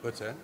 What's that?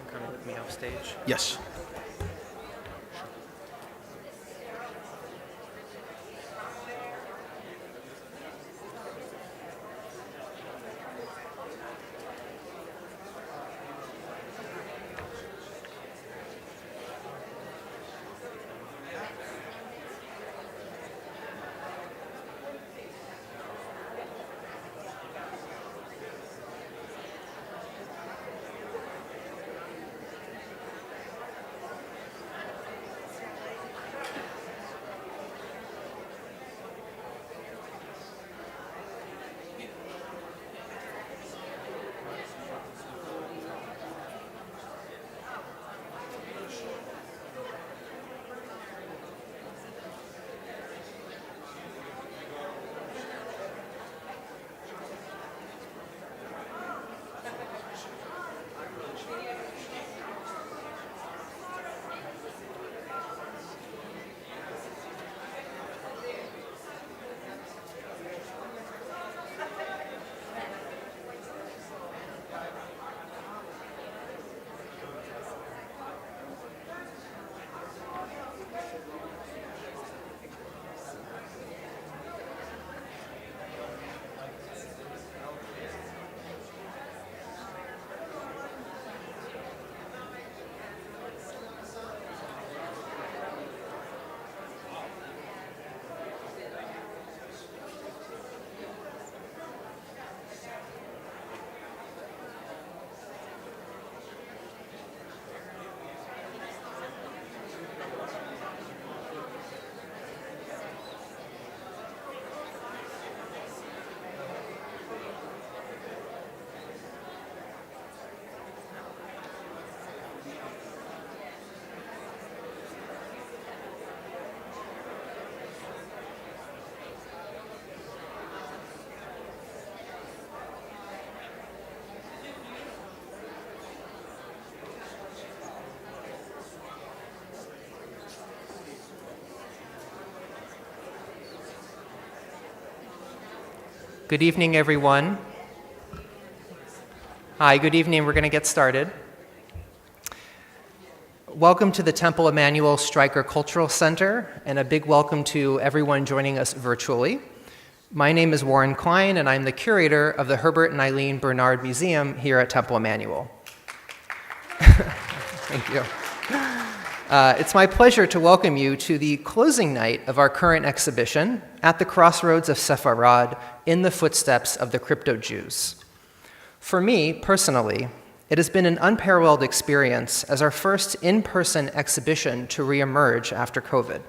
coming with me off stage? Yes. Good evening, everyone. Hi, good evening. We're going to get started. Welcome to the Temple Emanu-El Streicker Cultural Center, and a big welcome to everyone joining us virtually. My name is Warren Klein, and I'm the curator of the Herbert and Eileen Bernard Museum here at Temple Emanu-El. Thank you. It's my pleasure to welcome you to the closing night of our current exhibition at the Crossroads of Sefarad in the footsteps of the crypto-Jews. For me, personally, it has been an unparalleled experience as our first in-person exhibition to reemerge after COVID.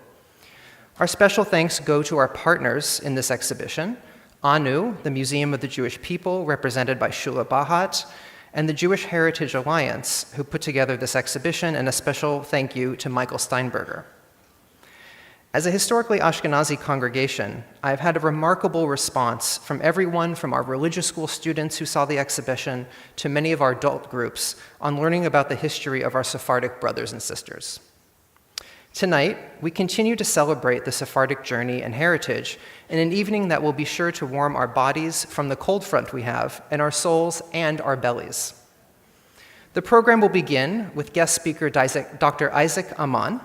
Our special thanks go to our partners in this exhibition, ANU, the Museum of the Jewish People, represented by Shula Bahat, and the Jewish Heritage Alliance, who put together this exhibition, and a special thank you to Michael Steinberger. As a historically Ashkenazi congregation, I've had a remarkable response from everyone from our religious school students who saw the exhibition to many of our adult groups on learning about the history of our Sephardic brothers and sisters. Tonight, we continue to celebrate the Sephardic journey and heritage in an evening that will be sure to warm our bodies from the cold front we have, and our souls and our bellies. The program will begin with guest speaker Dr. Isaac Amon.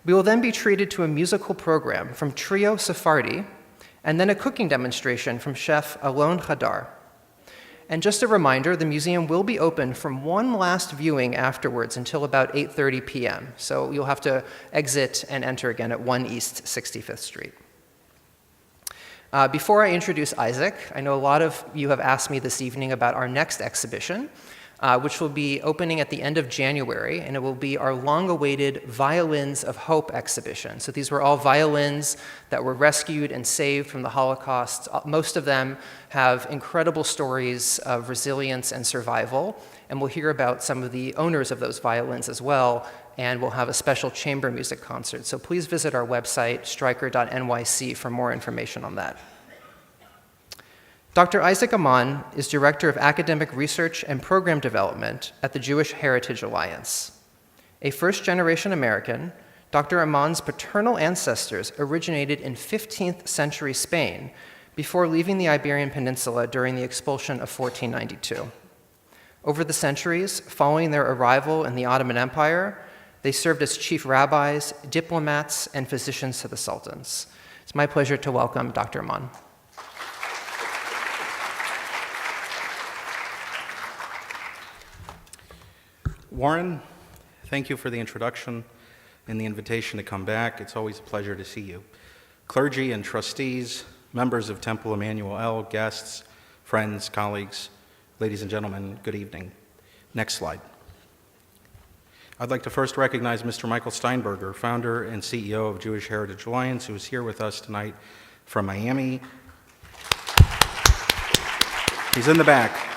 We will then be treated to a musical program from Trio Sefardi, and then a cooking demonstration from chef Alon Hadar. And just a reminder, the museum will be open from one last viewing afterwards until about 8:30 p.m. So you'll have to exit and enter again at 1 East 65th Street. Before I introduce Isaac, I know a lot of you have asked me this evening about our next exhibition, which will be opening at the end of January, and it will be our long-awaited Violins of Hope exhibition. So these were all violins that were rescued and saved from the Holocaust. Most of them have incredible stories of resilience and survival, and we'll hear about some of the owners of those violins as well, and we'll have a special chamber music concert. So please visit our website, streicker.nyc, for more information on that. Dr. Isaac Amon is Director of Academic Research and Program Development at the Jewish Heritage Alliance. A first-generation American, Dr. Amon's paternal ancestors originated in 15th century Spain before leaving the Iberian Peninsula during the expulsion of 1492. Over the centuries, following their arrival in the Ottoman Empire, they served as chief rabbis, diplomats, and physicians to the sultans. It's my pleasure to welcome Dr. Amon. Warren, thank you for the introduction and the invitation to come back. It's always a pleasure to see you. Clergy and trustees, members of Temple Emanu-El, guests, friends, colleagues, ladies and gentlemen, good evening. Next slide. I'd like to first recognize Mr. Michael Steinberger, founder and CEO of Jewish Heritage Alliance, who is here with us tonight from Miami. He's in the back.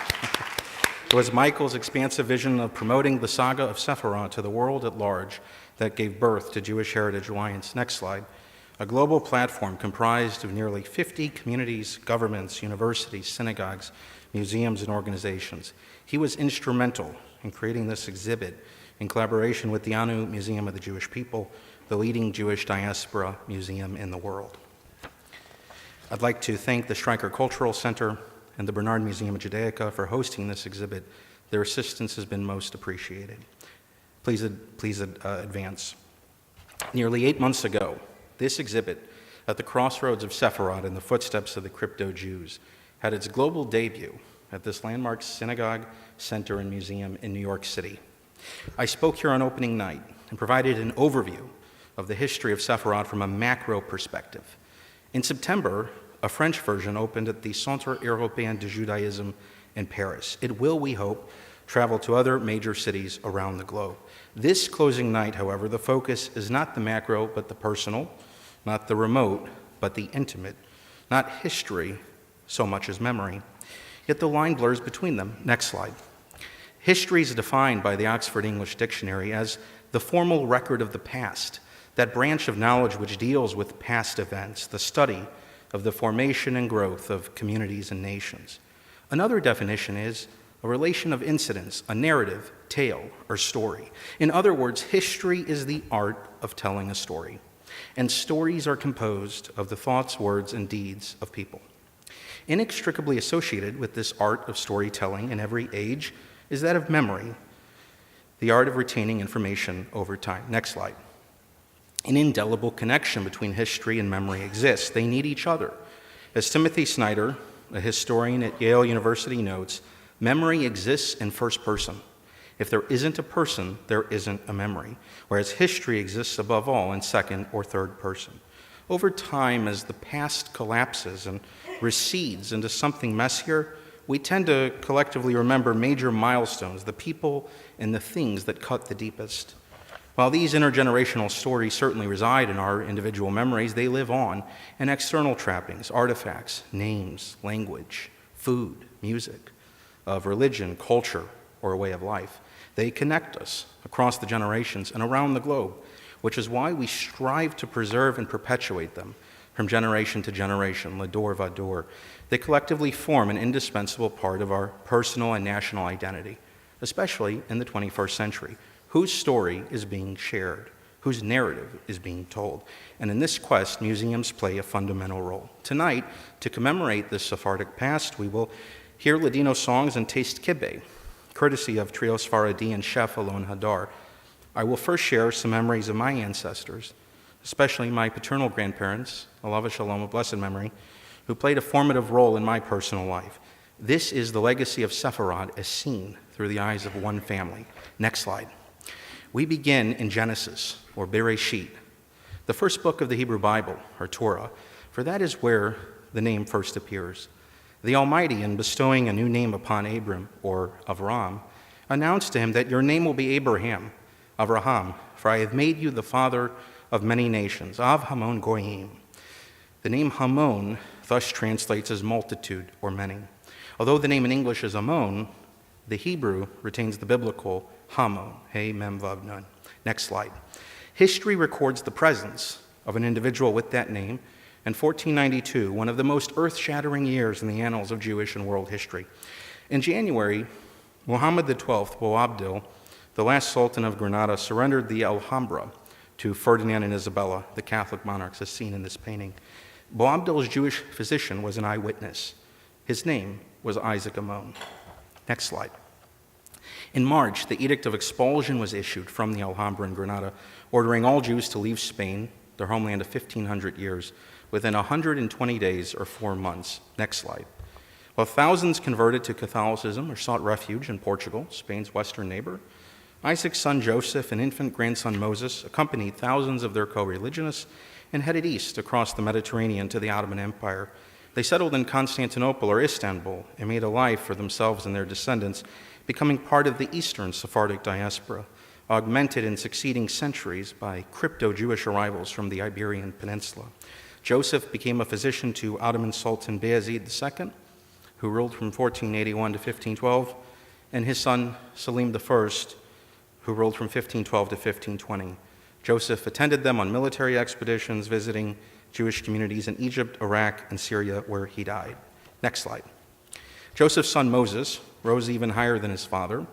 It was Michael's expansive vision of promoting the saga of Sefarad to the world at large that gave birth to Jewish Heritage Alliance. Next slide. A global platform comprised of nearly 50 communities, governments, universities, synagogues, museums, and organizations. He was instrumental in creating this exhibit in collaboration with the Anu Museum of the Jewish People, the leading Jewish diaspora museum in the world. I'd like to thank the Streicker Cultural Center and the Bernard Museum of Judaica for hosting this exhibit. Their assistance has been most appreciated. Please advance. Nearly 8 months ago, this exhibit at the Crossroads of Sefarad in the footsteps of the crypto Jews had its global debut at this landmark synagogue, center, and museum in New York City. I spoke here on opening night and provided an overview of the history of Sefarad from a macro perspective. In September, a French version opened at the Centre Européen de Judaïsme in Paris. It will, we hope, travel to other major cities around the globe. This closing night, however, the focus is not the macro, but the personal, not the remote, but the intimate, not history so much as memory. Yet the line blurs between them. Next slide. History is defined by the Oxford English Dictionary as the formal record of the past, that branch of knowledge which deals with past events, the study of the formation and growth of communities and nations. Another definition is a relation of incidents, a narrative, tale, or story. In other words, history is the art of telling a story, and stories are composed of the thoughts, words, and deeds of people. Inextricably associated with this art of storytelling in every age is that of memory, the art of retaining information over time. Next slide. An indelible connection between history and memory exists. They need each other. As Timothy Snyder, a historian at Yale University, notes, memory exists in first person. If there isn't a person, there isn't a memory, whereas history exists above all in second or third person. Over time, as the past collapses and recedes into something messier, we tend to collectively remember major milestones, the people and the things that cut the deepest. While these intergenerational stories certainly reside in our individual memories, they live on in external trappings, artifacts, names, language, food, music, of religion, culture, or a way of life. They connect us across the generations and around the globe, which is why we strive to preserve and perpetuate them from generation to generation, l'dor vador. They collectively form an indispensable part of our personal and national identity, especially in the 21st century. Whose story is being shared? Whose narrative is being told? And in this quest, museums play a fundamental role. Tonight, to commemorate this Sephardic past, we will hear Ladino songs and taste kibbeh, courtesy of Trio Sefardi and chef Alon Hadar. I will first share some memories of my ancestors, especially my paternal grandparents, alav shalom, of blessed memory, who played a formative role in my personal life. This is the legacy of Sefarad as seen through the eyes of one family. Next slide. We begin in Genesis, or Bereshit, the first book of the Hebrew Bible, or Torah, for that is where the name first appears. The Almighty, in bestowing a new name upon Abram, or Avram, announced to him that your name will be Abraham, Avraham, for I have made you the father of many nations, Av Hamon Goyim. The name Hamon thus translates as multitude or many. Although the name in English is Amon, the Hebrew retains the biblical Hamon, Hey Mem Vav Nun. Next slide. History records the presence of an individual with that name in 1492, one of the most earth-shattering years in the annals of Jewish and world history. In January, Muhammad XII, Boabdil, the last Sultan of Granada, surrendered the Alhambra to Ferdinand and Isabella, the Catholic monarchs, as seen in this painting. Boabdil's Jewish physician was an eyewitness. His name was Isaac Amon. Next slide. In March, the Edict of Expulsion was issued from the Alhambra in Granada, ordering all Jews to leave Spain, their homeland of 1,500 years, within 120 days or 4 months. Next slide. While thousands converted to Catholicism or sought refuge in Portugal, Spain's western neighbor, Isaac's son Joseph and infant grandson Moses accompanied thousands of their co-religionists and headed east across the Mediterranean to the Ottoman Empire. They settled in Constantinople or Istanbul and made a life for themselves and their descendants, becoming part of the Eastern Sephardic diaspora, augmented in succeeding centuries by crypto-Jewish arrivals from the Iberian Peninsula. Joseph became a physician to Ottoman Sultan Bayezid II, who ruled from 1481 to 1512, and his son Selim I, who ruled from 1512 to 1520. Joseph attended them on military expeditions, visiting Jewish communities in Egypt, Iraq, and Syria, where he died. Next slide. Joseph's son Moses rose even higher than his father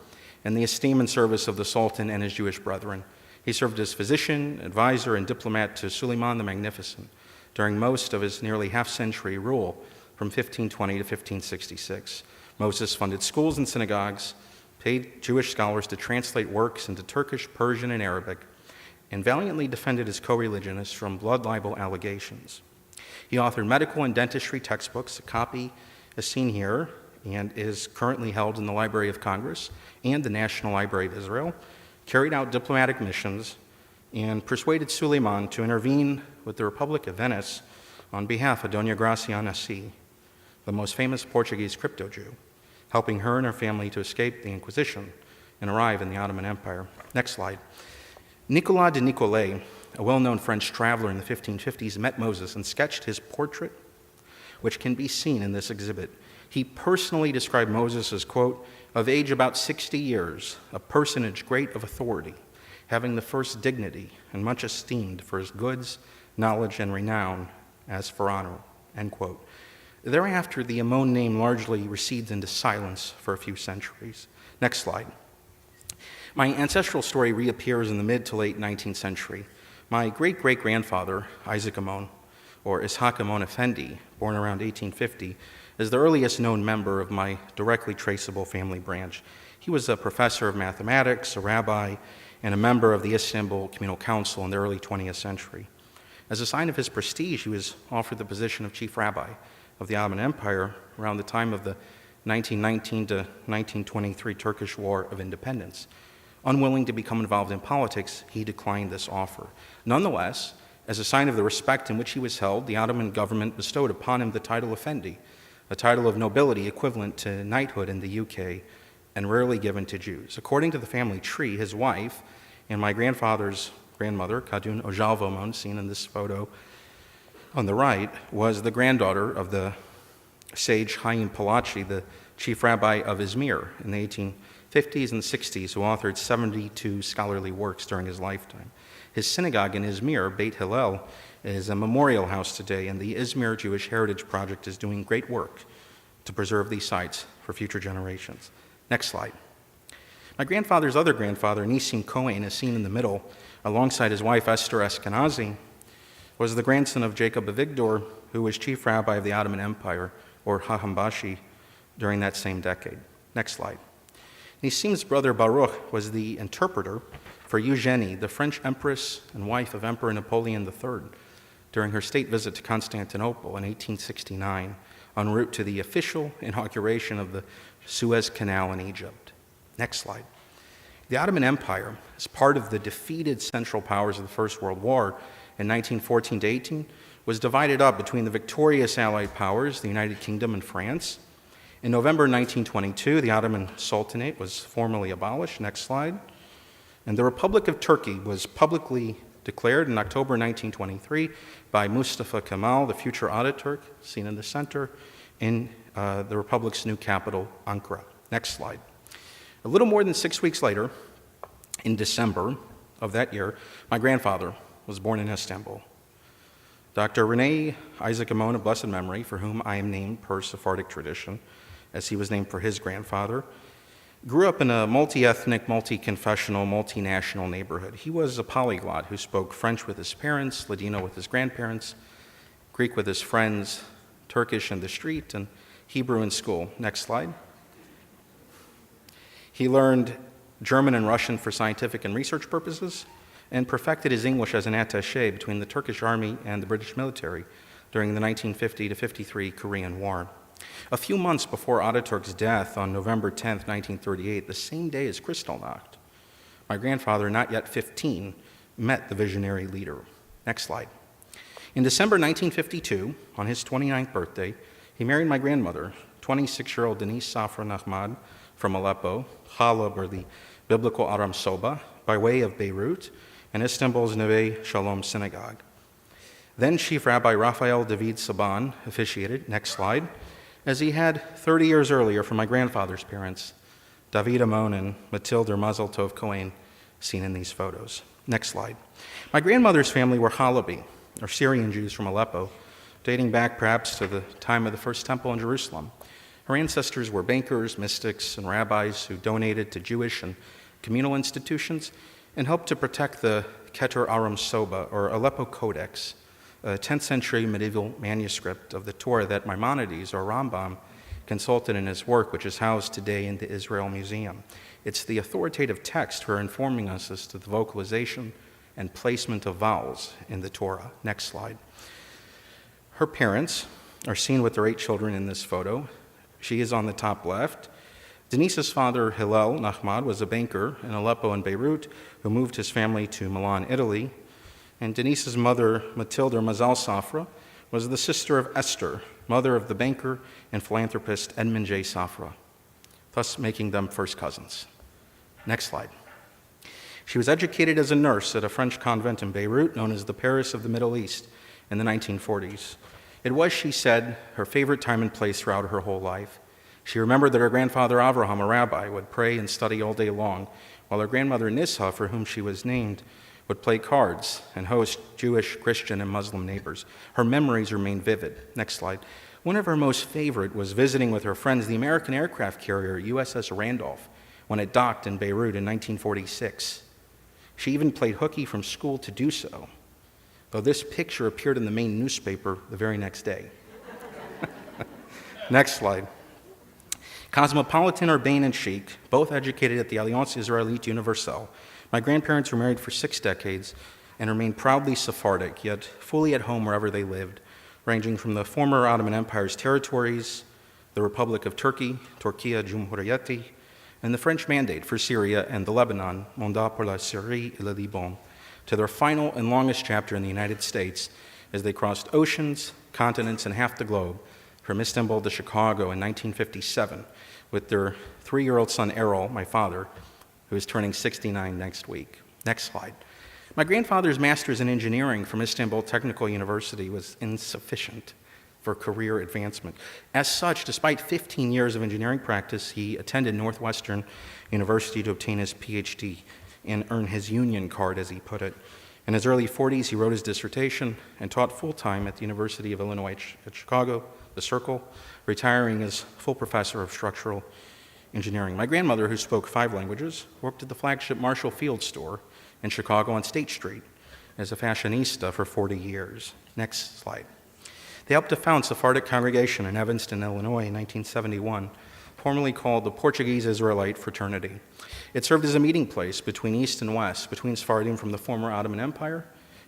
in the esteem and service of the Sultan and his Jewish brethren. He served as physician, advisor, and diplomat to Suleiman the Magnificent during most of his nearly half-century rule from 1520 to 1566. Moses funded schools and synagogues, paid Jewish scholars to translate works into Turkish, Persian, and Arabic, and valiantly defended his co-religionists from blood libel allegations. He authored medical and dentistry textbooks. A copy is seen here and is currently held in the Library of Congress and the National Library of Israel, carried out diplomatic missions, and persuaded Suleiman to intervene with the Republic of Venice on behalf of Dona Graciana C., the most famous Portuguese crypto-Jew, helping her and her family to escape the Inquisition and arrive in the Ottoman Empire. Next slide. Nicolas de Nicolay, a well-known French traveler in the 1550s, met Moses and sketched his portrait, which can be seen in this exhibit. He personally described Moses as, quote, of age about 60 years, a personage great of authority, having the first dignity and much esteemed for his goods, knowledge, and renown as for honor, end quote. Thereafter, the Amon name largely recedes into silence for a few centuries. Next slide. My ancestral story reappears in the mid to late 19th century. My great-great-grandfather, Isaac Amon, or Ishaq Amon Effendi, born around 1850, is the earliest known member of my directly traceable family branch. He was a professor of mathematics, a rabbi, and a member of the Istanbul Communal Council in the early 20th century. As a sign of his prestige, he was offered the position of chief rabbi of the Ottoman Empire around the time of the 1919 to 1923 Turkish War of Independence. Unwilling to become involved in politics, he declined this offer. Nonetheless, as a sign of the respect in which he was held, the Ottoman government bestowed upon him the title Effendi, a title of nobility equivalent to knighthood in the UK and rarely given to Jews. According to the family tree, his wife and my grandfather's grandmother, Kadun Ojalvomon, seen in this photo on the right, was the granddaughter of the sage Haim Palachi, the chief rabbi of Izmir in the 1850s and 60s, who authored 72 scholarly works during his lifetime. His synagogue in Izmir, Beit Hillel, is a memorial house today, and the Izmir Jewish Heritage Project is doing great work to preserve these sites for future generations. Next slide. My grandfather's other grandfather, Nisim Cohen, is seen in the middle, alongside his wife Esther Eskenazi, was the grandson of Jacob Avigdor, who was chief rabbi of the Ottoman Empire, or Hahambashi, during that same decade. Next slide. Nisim's brother Baruch was the interpreter for Eugenie, the French empress and wife of Emperor Napoleon III, during her state visit to Constantinople in 1869, en route to the official inauguration of the Suez Canal in Egypt. Next slide. The Ottoman Empire, as part of the defeated Central Powers of the First World War in 1914 to 18, was divided up between the victorious Allied powers, the United Kingdom and France. In November 1922, the Ottoman Sultanate was formally abolished. Next slide. And the Republic of Turkey was publicly declared in October 1923 by Mustafa Kemal, the future Ataturk, seen in the center, in the Republic's new capital, Ankara. Next slide. A little more than 6 weeks later, in December of that year, my grandfather was born in Istanbul. Dr. Renee Isaac Amon of blessed memory, for whom I am named per Sephardic tradition, as he was named for his grandfather, grew up in a multi-ethnic, multi-confessional, multinational neighborhood. He was a polyglot who spoke French with his parents, Ladino with his grandparents, Greek with his friends, Turkish in the street, and Hebrew in school. Next slide. He learned German and Russian for scientific and research purposes, and perfected his English as an attaché between the Turkish army and the British military during the 1950 to 53 Korean War. A few months before Ataturk's death on November 10, 1938, the same day as Kristallnacht, my grandfather, not yet 15, met the visionary leader. Next slide. In December 1952, on his 29th birthday, he married my grandmother, 26-year-old Denise Safra Nahmad from Aleppo, Chalab, or the biblical Aram Soba, by way of Beirut, and Istanbul's Neve Shalom Synagogue. Then Chief Rabbi Raphael David Saban officiated, next slide, as he had 30 years earlier from my grandfather's parents, David Amon and Matilde Mazel Tov Cohen, seen in these photos. Next slide. My grandmother's family were Halabi, or Syrian Jews from Aleppo, dating back perhaps to the time of the First Temple in Jerusalem. Her ancestors were bankers, mystics, and rabbis who donated to Jewish and communal institutions and helped to protect the Keter Aram Soba, or Aleppo Codex, a 10th century medieval manuscript of the Torah that Maimonides, or Rambam, consulted in his work, which is housed today in the Israel Museum. It's the authoritative text for informing us as to the vocalization and placement of vowels in the Torah. Next slide. Her parents are seen with their 8 children in this photo. She is on the top left. Denise's father, Hillel Nahmad, was a banker in Aleppo and Beirut who moved his family to Milan, Italy. And Denise's mother, Matilde Mazal Safra, was the sister of Esther, mother of the banker and philanthropist Edmond J. Safra, thus making them first cousins. Next slide. She was educated as a nurse at a French convent in Beirut known as the Paris of the Middle East in the 1940s. It was, she said, her favorite time and place throughout her whole life. She remembered that her grandfather Avraham, a rabbi, would pray and study all day long, while her grandmother Nissa, for whom she was named, would play cards and host Jewish, Christian, and Muslim neighbors. Her memories remain vivid. Next slide. One of her most favorite was visiting with her friends the American aircraft carrier USS Randolph when it docked in Beirut in 1946. She even played hooky from school to do so, though this picture appeared in the main newspaper the very next day. Next slide. Cosmopolitan, urbane, and chic, both educated at the Alliance Israélite Universelle, my grandparents were married for 6 decades and remained proudly Sephardic, yet fully at home wherever they lived, ranging from the former Ottoman Empire's territories, the Republic of Turkey, Turquia Cumhuriyeti, and the French Mandate for Syria and the Lebanon, Mandat pour la Syrie et le Liban, to their final and longest chapter in the United States as they crossed oceans, continents, and half the globe from Istanbul to Chicago in 1957 with their 3-year-old son Errol, my father, who is turning 69 next week. Next slide. My grandfather's master's in engineering from Istanbul Technical University was insufficient for career advancement. As such, despite 15 years of engineering practice, he attended Northwestern University to obtain his PhD and earn his union card, as he put it. In his early 40s, he wrote his dissertation and taught full-time at the University of Illinois at Chicago, the Circle, retiring as full professor of structural engineering. My grandmother, who spoke 5 languages, worked at the flagship Marshall Field store in Chicago on State Street as a fashionista for 40 years. Next slide. They helped to found Sephardic congregation in Evanston, Illinois in 1971, formerly called the Portuguese Israelite Fraternity. It served as a meeting place between East and West, between Sephardim from the former Ottoman Empire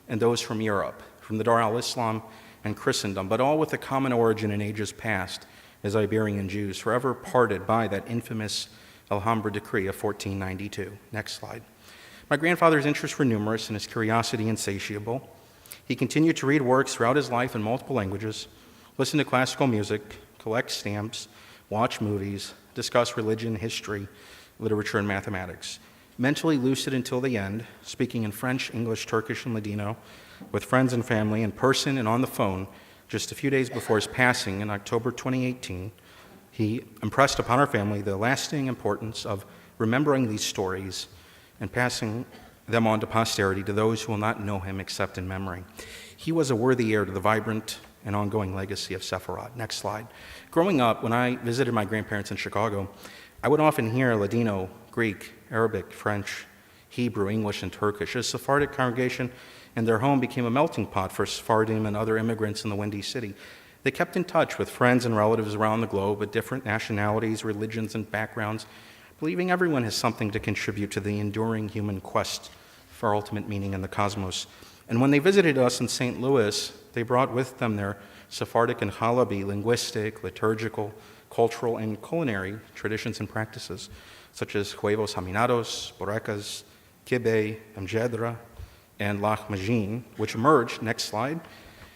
and those from Europe, from the Dar al-Islam and Christendom, but all with a common origin in ages past as Iberian Jews, forever parted by that infamous Alhambra decree of 1492. Next slide. My grandfather's interests were numerous and his curiosity insatiable. He continued to read works throughout his life in multiple languages, listen to classical music, collect stamps, watch movies, discuss religion, history, literature, and mathematics. Mentally lucid until the end, speaking in French, English, Turkish, and Ladino, with friends and family in person and on the phone, just a few days before his passing in October 2018, he impressed upon our family the lasting importance of remembering these stories and passing them on to posterity, to those who will not know him except in memory. He was a worthy heir to the vibrant and ongoing legacy of Sefarad. Next slide. Growing up, when I visited my grandparents in Chicago, I would often hear Ladino, Greek, Arabic, French, Hebrew, English, and Turkish. A Sephardic congregation and their home became a melting pot for Sephardim and other immigrants in the Windy City. They kept in touch with friends and relatives around the globe with different nationalities, religions, and backgrounds, believing everyone has something to contribute to the enduring human quest for ultimate meaning in the cosmos. And when they visited us in St. Louis, they brought with them their Sephardic and Halabi linguistic, liturgical, cultural, and culinary traditions and practices, such as huevos haminados, borecas, kubbeh, mjedra, and lach majin, which emerged, next slide,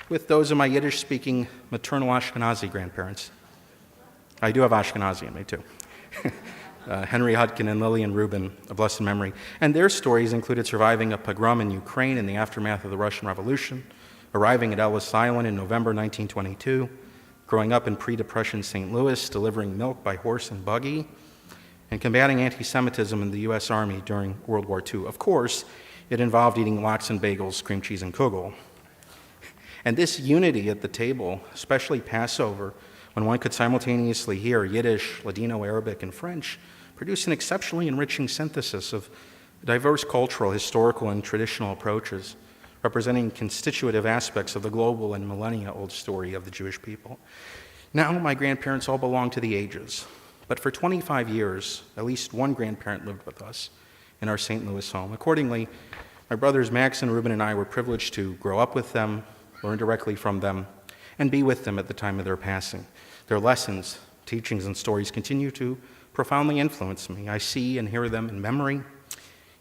with those of my Yiddish-speaking maternal Ashkenazi grandparents. I do have Ashkenazi in me, too. Henry Hudkin and Lillian Rubin, of blessed memory. And their stories included surviving a pogrom in Ukraine in the aftermath of the Russian Revolution, arriving at Ellis Island in November 1922, growing up in pre-Depression St. Louis, delivering milk by horse and buggy, and combating anti-Semitism in the U.S. Army during World War II. Of course, it involved eating lox and bagels, cream cheese, and kugel. And this unity at the table, especially Passover, when one could simultaneously hear Yiddish, Ladino, Arabic, and French, produced an exceptionally enriching synthesis of diverse cultural, historical, and traditional approaches, representing constitutive aspects of the global and millennia-old story of the Jewish people. Now, my grandparents all belong to the ages, but for 25 years, at least one grandparent lived with us in our St. Louis home. Accordingly, my brothers Max and Reuben and I were privileged to grow up with them, learn directly from them, and be with them at the time of their passing. Their lessons, teachings, and stories continue to profoundly influence me. I see and hear them in memory,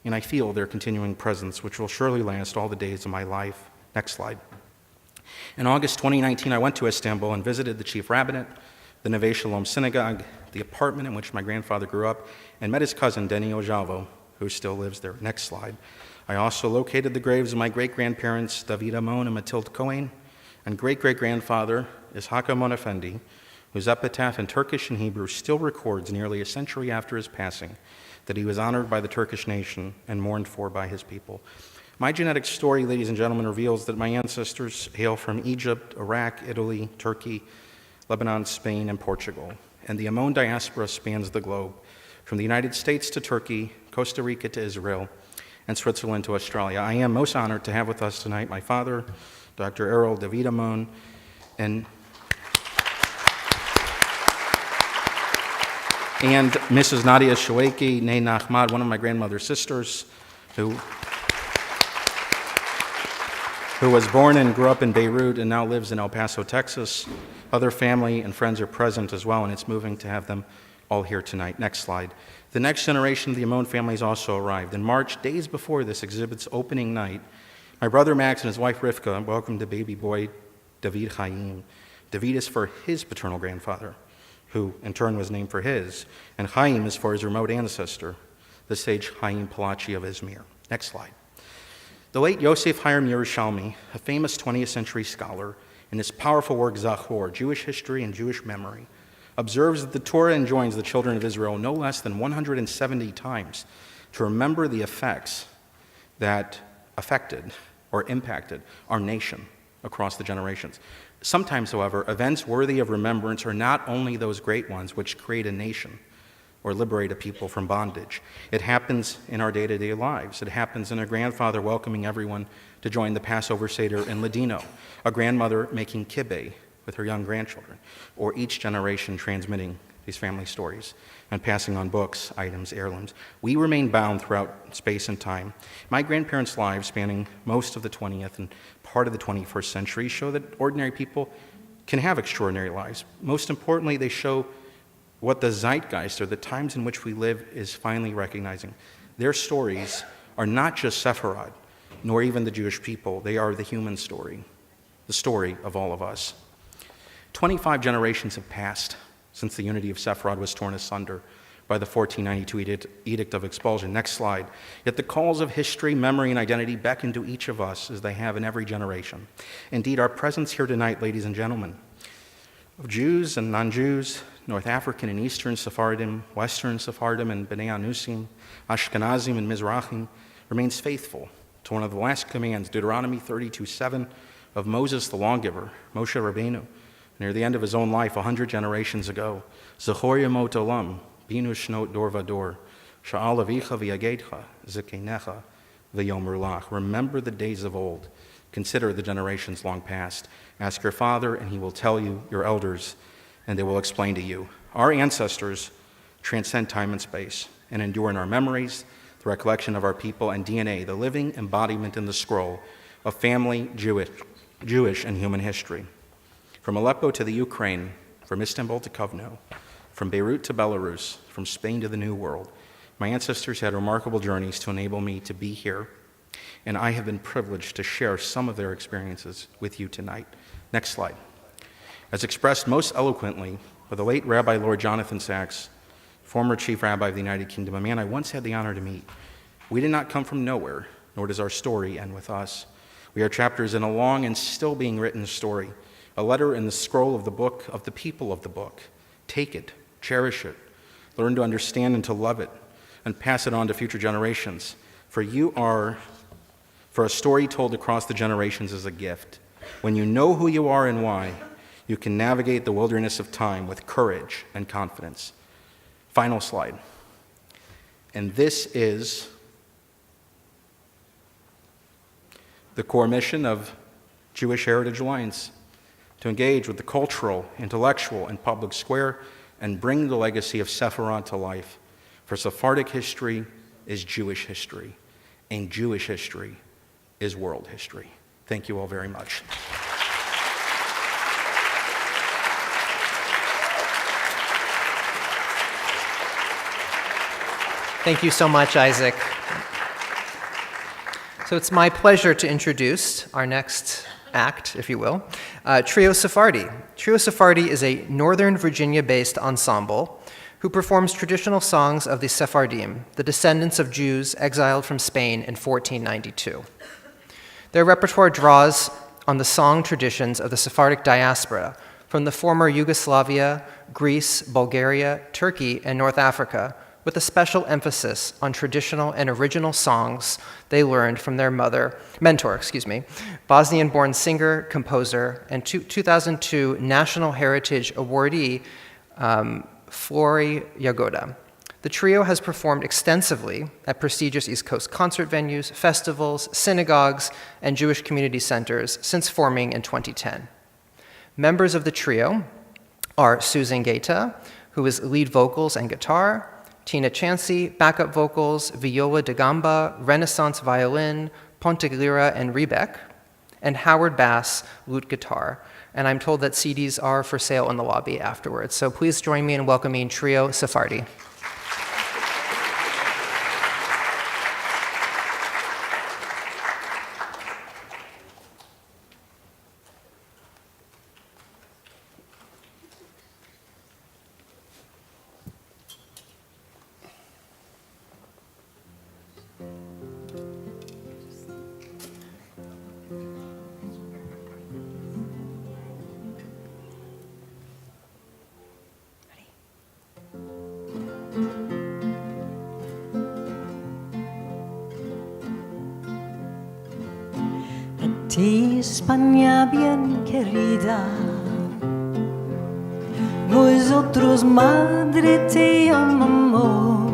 and I feel their continuing presence, which will surely last all the days of my life. Next slide. In August 2019, I went to Istanbul and visited the chief rabbinate, the Neve Shalom synagogue, the apartment in which my grandfather grew up, and met his cousin, Denny Ojavo, who still lives there. Next slide. I also located the graves of my great-grandparents, David Amon and Matilde Cohen, and great-great-grandfather, Ishaq Amon Effendi, whose epitaph in Turkish and Hebrew still records nearly a century after his passing that he was honored by the Turkish nation and mourned for by his people. My genetic story, ladies and gentlemen, reveals that my ancestors hail from Egypt, Iraq, Italy, Turkey, Lebanon, Spain, and Portugal. And the Amon diaspora spans the globe, from the United States to Turkey, Costa Rica to Israel, and Switzerland to Australia. I am most honored to have with us tonight my father, Dr. Errol David Amon, and Mrs. Nadia Shaweki, Ney Nachmad, one of my grandmother's sisters, who was born and grew up in Beirut and now lives in El Paso, Texas. Other family and friends are present as well, and it's moving to have them all here tonight. Next slide. The next generation of the Amon family has also arrived. In March, days before this exhibit's opening night, my brother Max and his wife Rivka welcomed the baby boy David Chaim. David is for his paternal grandfather, who in turn was named for his, and Chaim is for his remote ancestor, the sage Chaim Palachi of Izmir. Next slide. The late Yosef Hayam Yerushalmi, a famous 20th century scholar, in his powerful work Zachor, Jewish History and Jewish Memory, observes that the Torah enjoins the children of Israel no less than 170 times to remember the effects that affected or impacted our nation across the generations. Sometimes, however, events worthy of remembrance are not only those great ones which create a nation or liberate a people from bondage. It happens in our day-to-day lives. It happens in a grandfather welcoming everyone to join the Passover Seder in Ladino, a grandmother making kubbeh with her young grandchildren, or each generation transmitting these family stories and passing on books, items, heirlooms. We remain bound throughout space and time. My grandparents' lives, spanning most of the 20th and part of the 21st century, show that ordinary people can have extraordinary lives. Most importantly, they show what the zeitgeist, or the times in which we live, is finally recognizing. Their stories are not just Sefarad, nor even the Jewish people. They are the human story, the story of all of us. 25 generations have passed since the unity of Sefarad was torn asunder by the 1492 Edict of Expulsion. Next slide. Yet the calls of history, memory, and identity beckon to each of us as they have in every generation. Indeed, our presence here tonight, ladies and gentlemen, of Jews and non-Jews, North African and Eastern Sephardim, Western Sephardim and B'nai Anusim, Ashkenazim and Mizrahim, remains faithful to one of the last commands, Deuteronomy 32:7, of Moses the lawgiver, Moshe Rabbeinu, near the end of his own life 100 generations ago. Zechor yemot olam, binu shnot dor vador, sha'al avicha v'yagetcha, zekenecha v'yomer lach. Remember the days of old. Consider the generations long past. Ask your father, and he will tell you, your elders, and they will explain to you. Our ancestors transcend time and space, and endure in our memories, the recollection of our people and DNA, the living embodiment in the scroll of family, Jewish and human history. From Aleppo to the Ukraine, from Istanbul to Kovno, from Beirut to Belarus, from Spain to the New World, my ancestors had remarkable journeys to enable me to be here, and I have been privileged to share some of their experiences with you tonight. Next slide. As expressed most eloquently by the late Rabbi Lord Jonathan Sachs, former Chief Rabbi of the United Kingdom, a man I once had the honor to meet, we did not come from nowhere, nor does our story end with us. We are chapters in a long and still being written story, a letter in the scroll of the book of the people of the book. Take it, cherish it, learn to understand and to love it, and pass it on to future generations. For a story told across the generations is a gift. When you know who you are and why, you can navigate the wilderness of time with courage and confidence. Final slide. And this is the core mission of Jewish Heritage Alliance, to engage with the cultural, intellectual, and public square and bring the legacy of Sefarad to life. For Sephardic history is Jewish history, and Jewish history is world history. Thank you all very much. Thank you so much, Isaac. So it's my pleasure to introduce our next act, if you will, Trio Sefardi. Trio Sefardi is a Northern Virginia-based ensemble who performs traditional songs of the Sephardim, the descendants of Jews exiled from Spain in 1492. Their repertoire draws on the song traditions of the Sephardic diaspora from the former Yugoslavia, Greece, Bulgaria, Turkey, and North Africa, with a special emphasis on traditional and original songs they learned from their mentor, Bosnian-born singer, composer, and 2002 National Heritage Awardee, Flori Jagoda. The trio has performed extensively at prestigious East Coast concert venues, festivals, synagogues, and Jewish community centers since forming in 2010. Members of the trio are Susan Gaeta, who is lead vocals and guitar, Tina Chansey, backup vocals, viola da gamba, renaissance violin, ponteglira, and rebec, and Howard Bass, lute guitar. And I'm told that CDs are for sale in the lobby afterwards. So please join me in welcoming Trio Sefardi. ti, España bien querida, nosotros, madre, te amamos.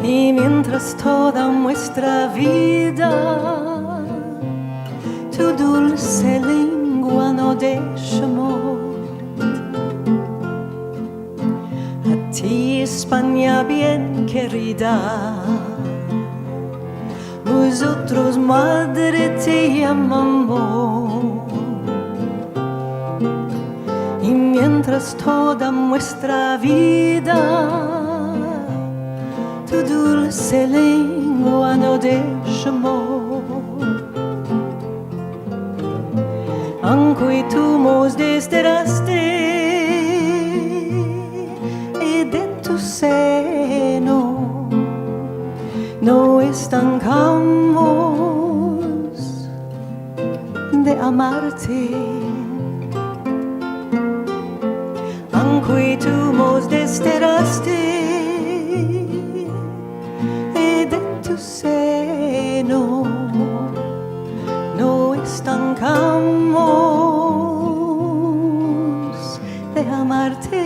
Y mientras toda nuestra vida tu dulce lengua no dejamos. A ti, España bien querida, nosotros, madre, te amamos. Y mientras toda nuestra vida tu dulce lengua no dejamos. Anche tu nos desterraste e de tu seno no estancamos de amarte. Anche tu nos desterraste e de tu seno no estancamos de amarte.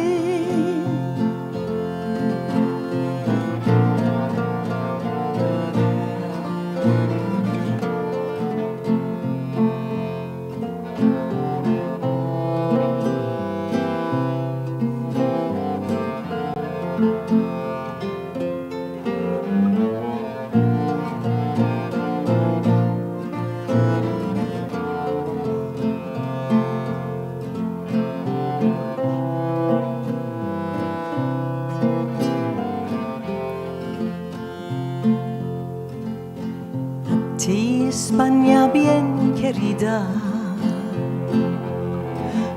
España bien querida.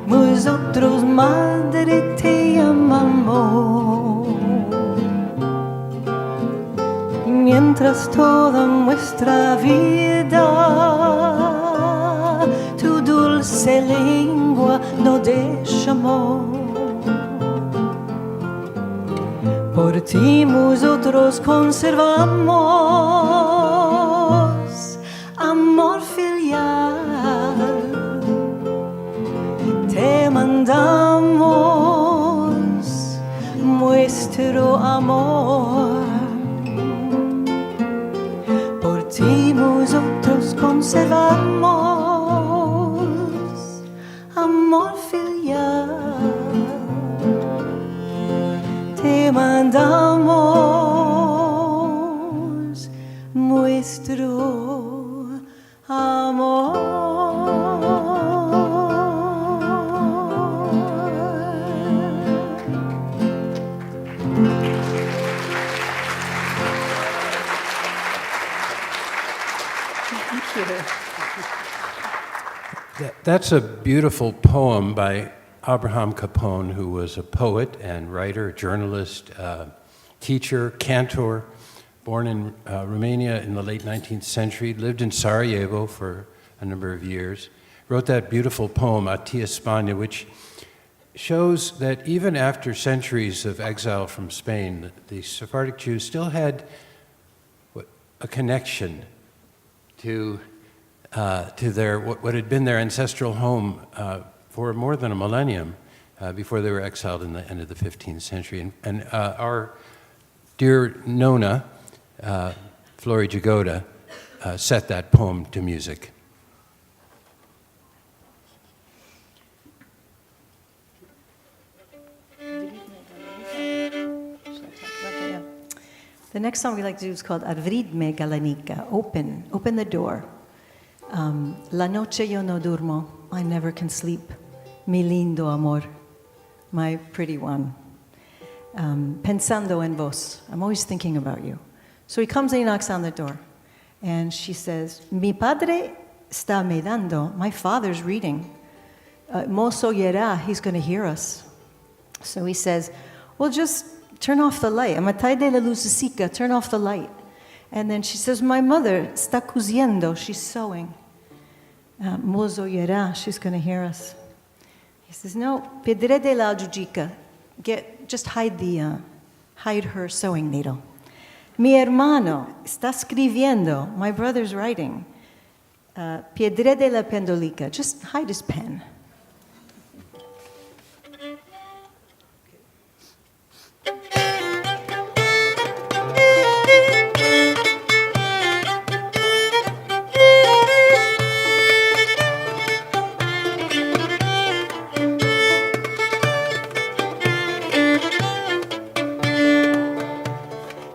Nosotros, madre, te amamos. Mientras toda nuestra vida tu dulce lengua no dejamos. Por ti nosotros conservamos amor filial. Te mandamos nuestro amor. Por ti nosotros conservamos amor filial. Te mandamos nuestro amor. That's a beautiful poem by Abraham Capone, who was a poet and writer, journalist, teacher, cantor, born in Romania in the late 19th century, lived in Sarajevo for a number of years, wrote that beautiful poem, A ti España, which shows that even after centuries of exile from Spain, the Sephardic Jews still had a connection to their what had been their ancestral home for more than a millennium before they were exiled in the end of the 15th century. And our dear Nona, Flori Jagoda, set that poem to music. The next song we like to do is called Avrid me galanika, open the door. La noche yo no durmo, I never can sleep. Mi lindo amor, my pretty one. Pensando en vos, I'm always thinking about you. So he comes and he knocks on the door. And she says, Mi padre está medando, my father's reading. Mozo yera, he's going to hear us. So he says, well, just turn off the light. Amatay de la lucecica, turn off the light. And then she says, my mother está coziendo, she's sewing. Mozo yera, she's going to hear us. He says, no, pedre de la jujica, just hide her sewing needle. Mi hermano está escribiendo, my brother's writing. Piedre de la pendolica, just hide his pen.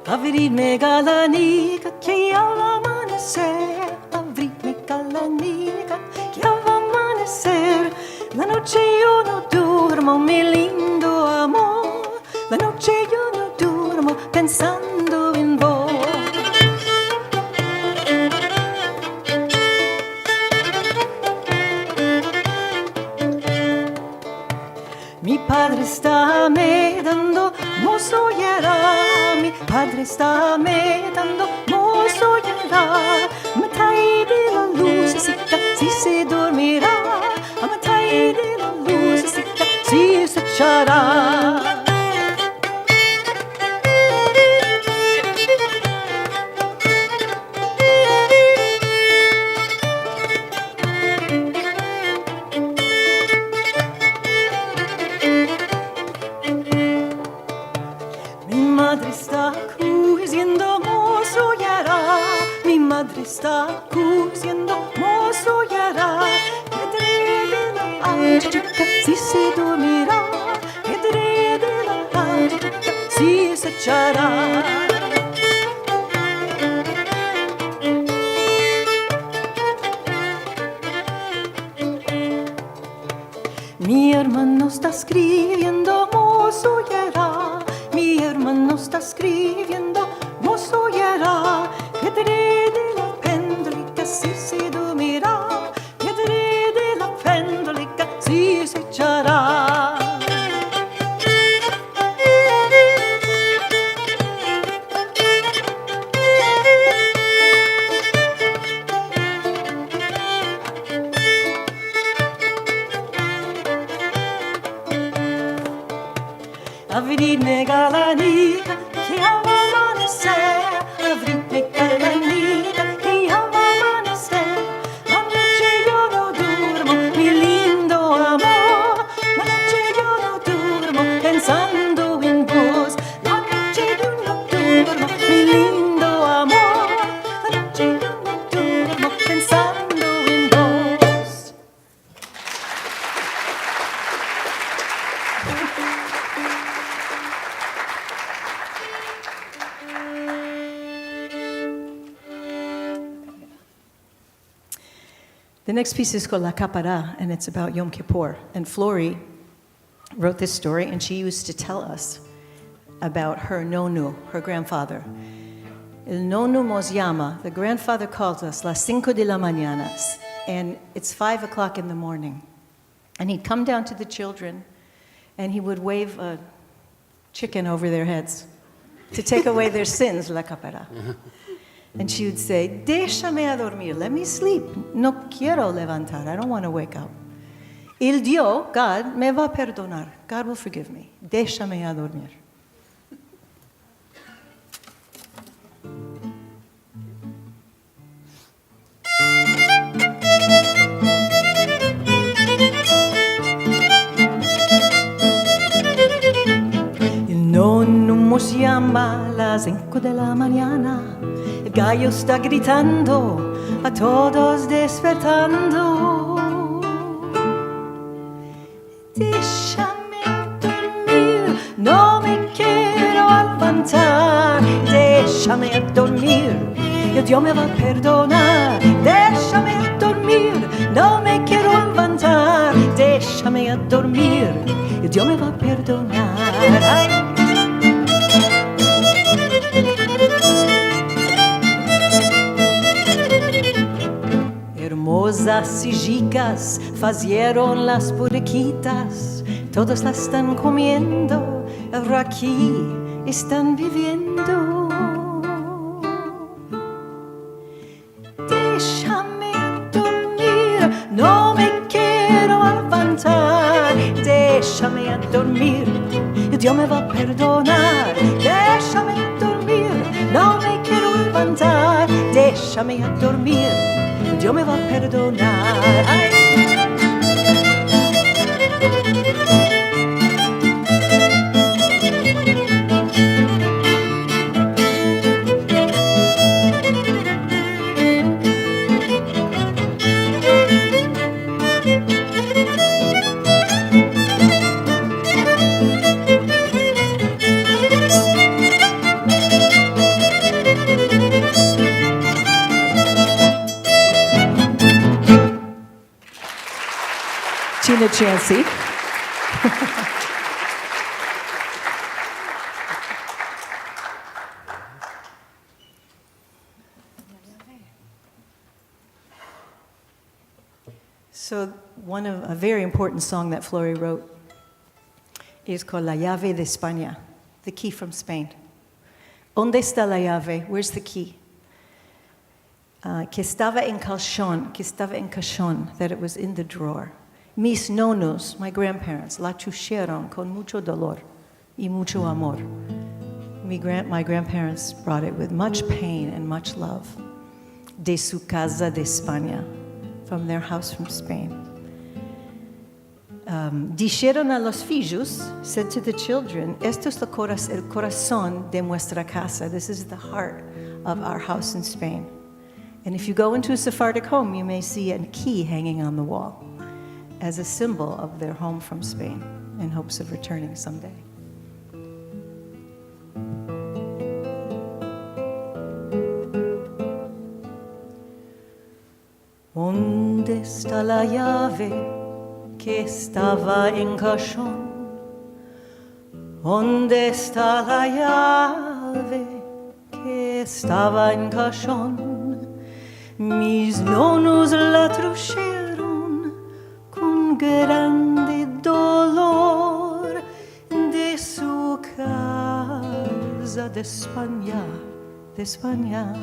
Abridme galanica que al amanecer, abridme galanica que al amanecer, la noche yo no durmo, mi lindo amor, la noche yo no durmo pensando en vos. Mi padre está me dando mozo yera, mi padre está me dando mozo yera. Matai de la lucecica, si se dormirá, matai de la lucecica, si se echará. Está coziendo, mozo yara, pedre de la chica, si se dormirá, pedre de la chica, si se echará. Mi hermano está escribiendo, mozo yara, mi hermano está escribiendo, mozo yara, pedre de la pendrica, si avrine galanita, che amanecer, avrine galanita, che amanecer. La noche yo no durmo, mi lindo amor, la noche yo no durmo, pensando en vos. La noche yo no durmo, mi lindo amor, la noche yo no durmo, pensando en vos. The next piece is called La Capara, and it's about Yom Kippur. And Flori wrote this story, and she used to tell us about her nonu, her grandfather. El nonu nos llama, the grandfather calls us, las 5 de la mañana, and it's 5 o'clock in the morning. And he'd come down to the children, and he would wave a chicken over their heads to take away their sins, la capara. And she would say, déjame a dormir, let me sleep. No quiero levantar, I don't want to wake up. El Dios, God, me va a perdonar. God will forgive me. Déjame a dormir. El nonno nos llama a las 5 de la mañana. El gallo está gritando, a todos despertando. Déjame dormir, no me quiero levantar. Déjame dormir, y Dios me va a perdonar. Déjame dormir, no me quiero levantar. Déjame dormir, y Dios me va a perdonar. Ay. Hermosas sijicas facieron las burriquitas, todos las están comiendo, Iraqi están viviendo. Déjame dormir, no me quiero levantar. Déjame dormir, Dios me va a perdonar. Déjame dormir, no me quiero levantar. Déjame dormir, Dios me va a perdonar. Ay. Tina Chansey. So a very important song that Flori wrote is called La Llave de España, the key from Spain. ¿Dónde está la llave? Where's the key? Que estaba en cajón, that it was in the drawer. Mis nonos, my grandparents, la trajeron con mucho dolor y mucho amor. My grandparents brought it with much pain and much love. De su casa de España, from their house from Spain. Dijeron a los filhos, said to the children, esto es el corazón de nuestra casa. This is the heart of our house in Spain. And if you go into a Sephardic home, you may see a key hanging on the wall as a symbol of their home from Spain in hopes of returning someday. ¿Dónde está la llave que estaba en cajón? ¿Dónde está la llave que estaba en cajón? Mis nonos la trajeron con grande dolor de su casa de España, de España.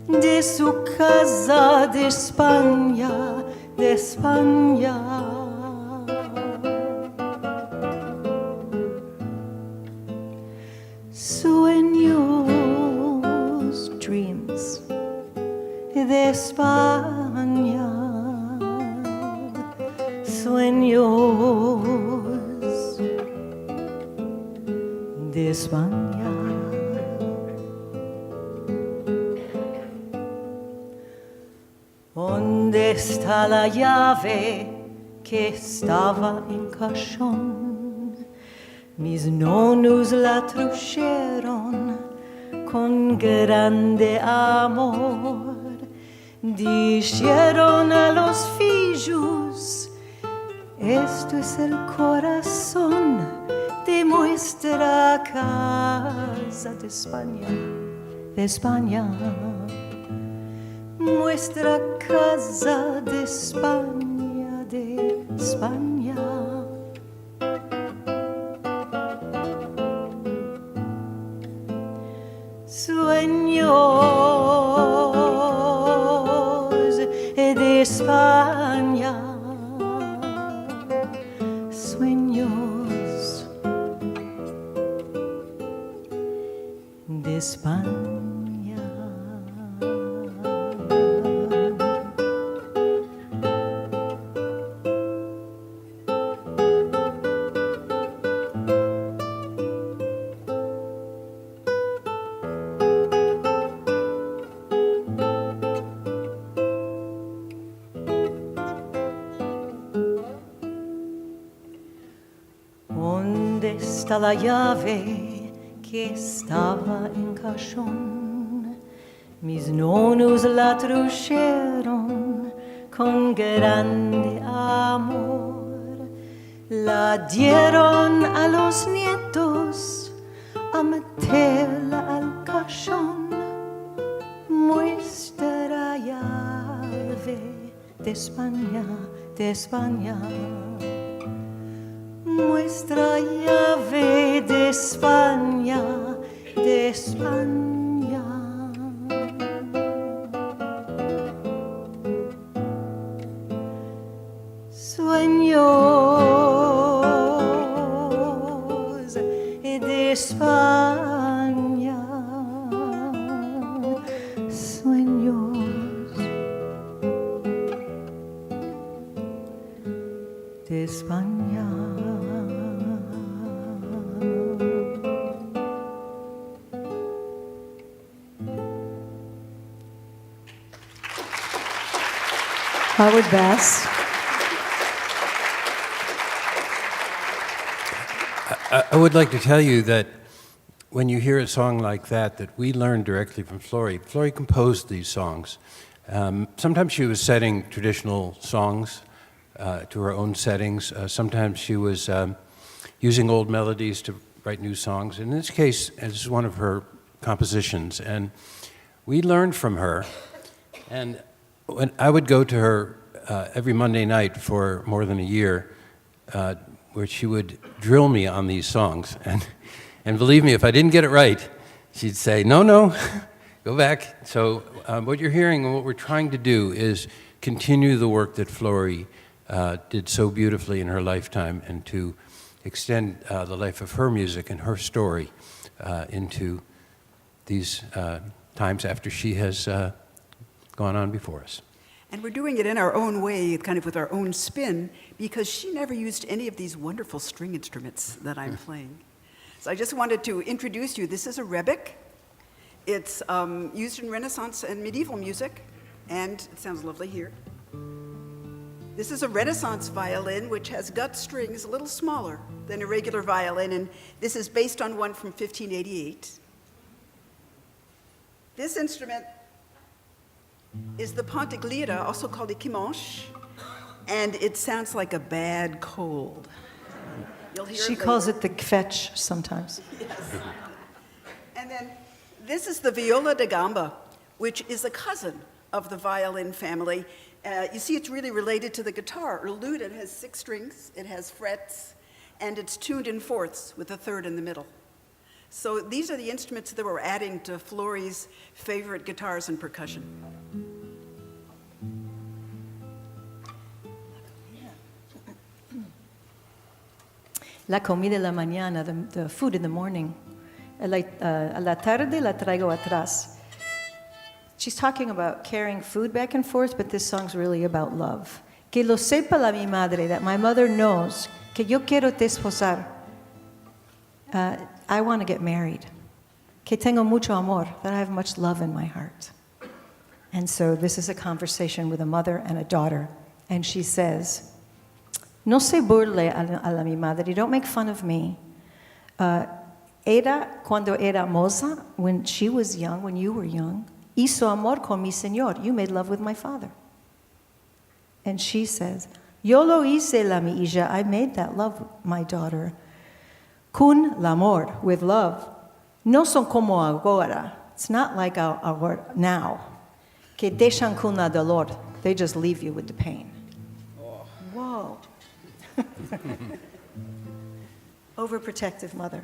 De su casa de España, de España. de España, sueños de España. ¿Dónde está la llave que estaba en cajón? Mis nonos la trujeron con grande amor. Dijeron a los fillos, esto es el corazón de nuestra casa de España, de España. Nuestra casa de España, de España. Sueños de España, sueños de España. ¿Dónde está la llave que estaba en cajón? Mis nonos la trujeron con grande amor. La dieron a los nietos a meterla al cajón. Nuestra llave de España, de España. Nuestra llave de España, de España. Sueños de España, sueños de España. Howard Bass. I would like to tell you that when you hear a song like that we learned directly from Flori. Flori composed these songs. Sometimes she was setting traditional songs to her own settings. Sometimes she was using old melodies to write new songs. In this case, this is one of her compositions. And we learned from her. And when I would go to her every Monday night for more than a year, where she would drill me on these songs. And believe me, if I didn't get it right, she'd say, no, go back. So what you're hearing and what we're trying to do is continue the work that Flori did so beautifully in her lifetime, and to extend the life of her music and her story into these times after she has gone on before us. And we're doing it in our own way, kind of with our own spin, because she never used any of these wonderful string instruments that I'm playing. So I just wanted to introduce you. This is a rebec. It's used in Renaissance and medieval music, and it sounds lovely here. This is a Renaissance violin, which has gut strings a little smaller than a regular violin, and this is based on one from 1588. This instrument is the ponteglira, also called a quimanche, and it sounds like a bad cold. You'll hear She calls it the kvetch sometimes. Yes. And then this is the viola da gamba, which is a cousin of the violin family. You see, it's really related to the guitar. Or lute, it has 6 strings, it has frets, and it's tuned in fourths with a third in the middle. So these are the instruments that we're adding to Flori's favorite guitars and percussion. La comida de la mañana, the food in the morning. A la tarde la traigo atrás. she's talking about carrying food back and forth, but this song's really about love. Que lo sepa la mi madre, that my mother knows que yo quiero te esposar. I want to get married. Que tengo mucho amor, that I have much love in my heart. And so this is a conversation with a mother and a daughter. And she says, no se burle a la mi madre, don't make fun of me. Cuando era moza, when she was young, when you were young, hizo amor con mi señor, you made love with my father. And she says, yo lo hice la mi hija, I made that love, my daughter. Con l'amor, with love. No son como agora. It's not like our now. Que dejan con la dolor. They just leave you with the pain. Oh. Whoa. Overprotective mother.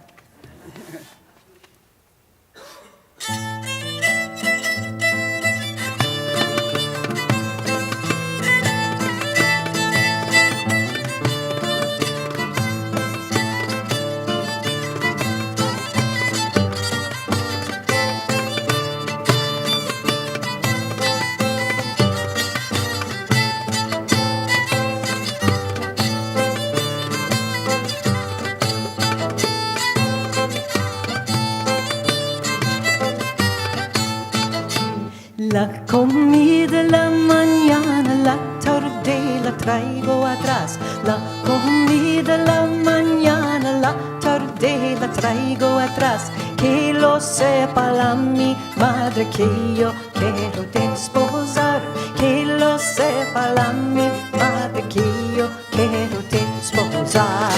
La comida la mañana, la tarde la traigo atrás. La comida la mañana, la tarde la traigo atrás. Que lo sepa la mi madre que yo quiero desposar. Que lo sepa la mi madre que yo quiero desposar.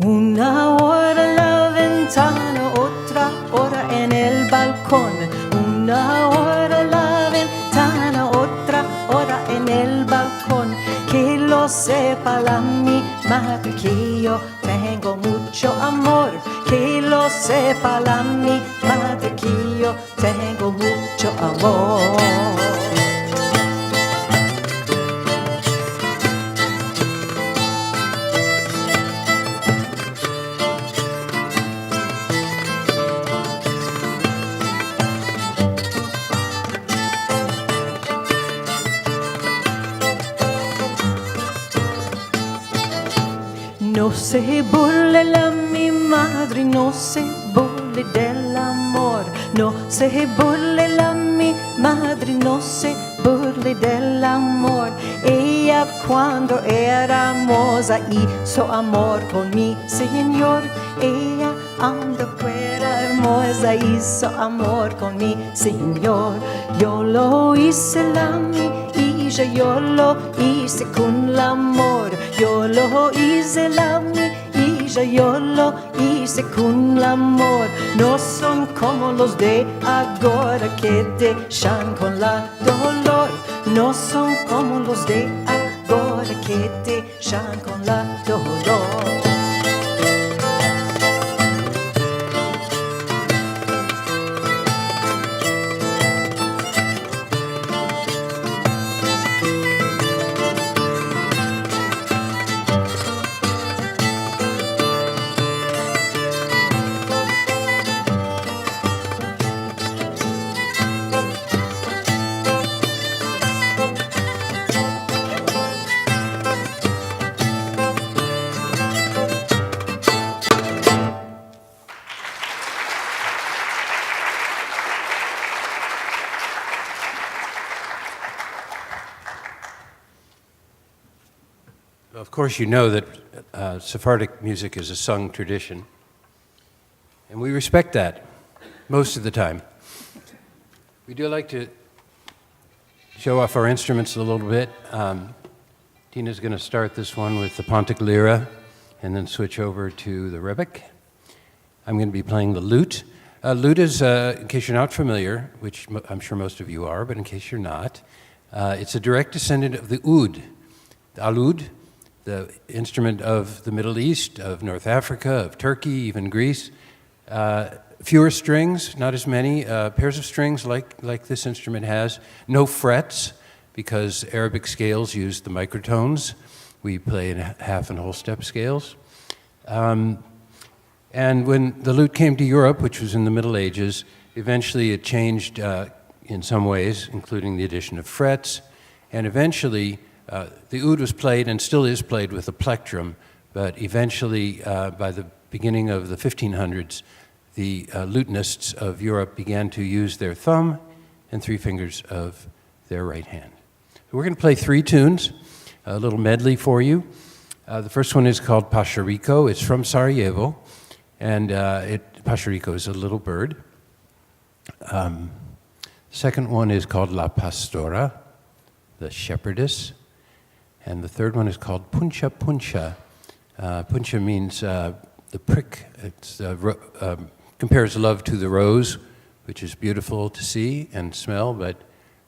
Una hora en la ventana, otra hora en el balcón. Una hora en la ventana, otra hora en el balcón. Que lo sepa la mi madre que yo tengo mucho amor. Que lo sepa la mi madre que yo tengo mucho amor. No se burle la mi madre, no se burle del amor. No se burle la mi madre, no se burle del amor. Ella cuando era moza hizo amor con mi señor. Ella cuando era hermosa hizo amor con mi señor. Yo lo hice la mi hija, yo lo hice con el amor. Yo lo hice la mi hija, yo lo hice con el amor. No son como los de ahora que dejan con la dolor. No son como los de ahora que dejan con la dolor. Of course, you know that Sephardic music is a sung tradition, and we respect that most of the time. We do like to show off our instruments a little bit. Tina's going to start this one with the Pontic Lira and then switch over to the Rebek. I'm going to be playing the lute. Lute is, in case you're not familiar, which I'm sure most of you are, but in case you're not, it's a direct descendant of the oud, the alud, the instrument of the Middle East, of North Africa, of Turkey, even Greece. Fewer strings, not as many, pairs of strings like this instrument has. No frets, because Arabic scales use the microtones. We play in half and whole step scales. And when the lute came to Europe, which was in the Middle Ages, eventually it changed in some ways, including the addition of frets. And eventually, the oud was played and still is played with a plectrum, but eventually, by the beginning of the 1500s, the lutenists of Europe began to use their thumb and 3 fingers of their right hand. So we're going to play 3 tunes, a little medley for you. The first one is called Pašarico. It's from Sarajevo, and Pašarico is a little bird. Second one is called La Pastora, the shepherdess. And the third one is called Puncha Puncha. Puncha means the prick. It compares love to the rose, which is beautiful to see and smell, but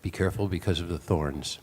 be careful because of the thorns.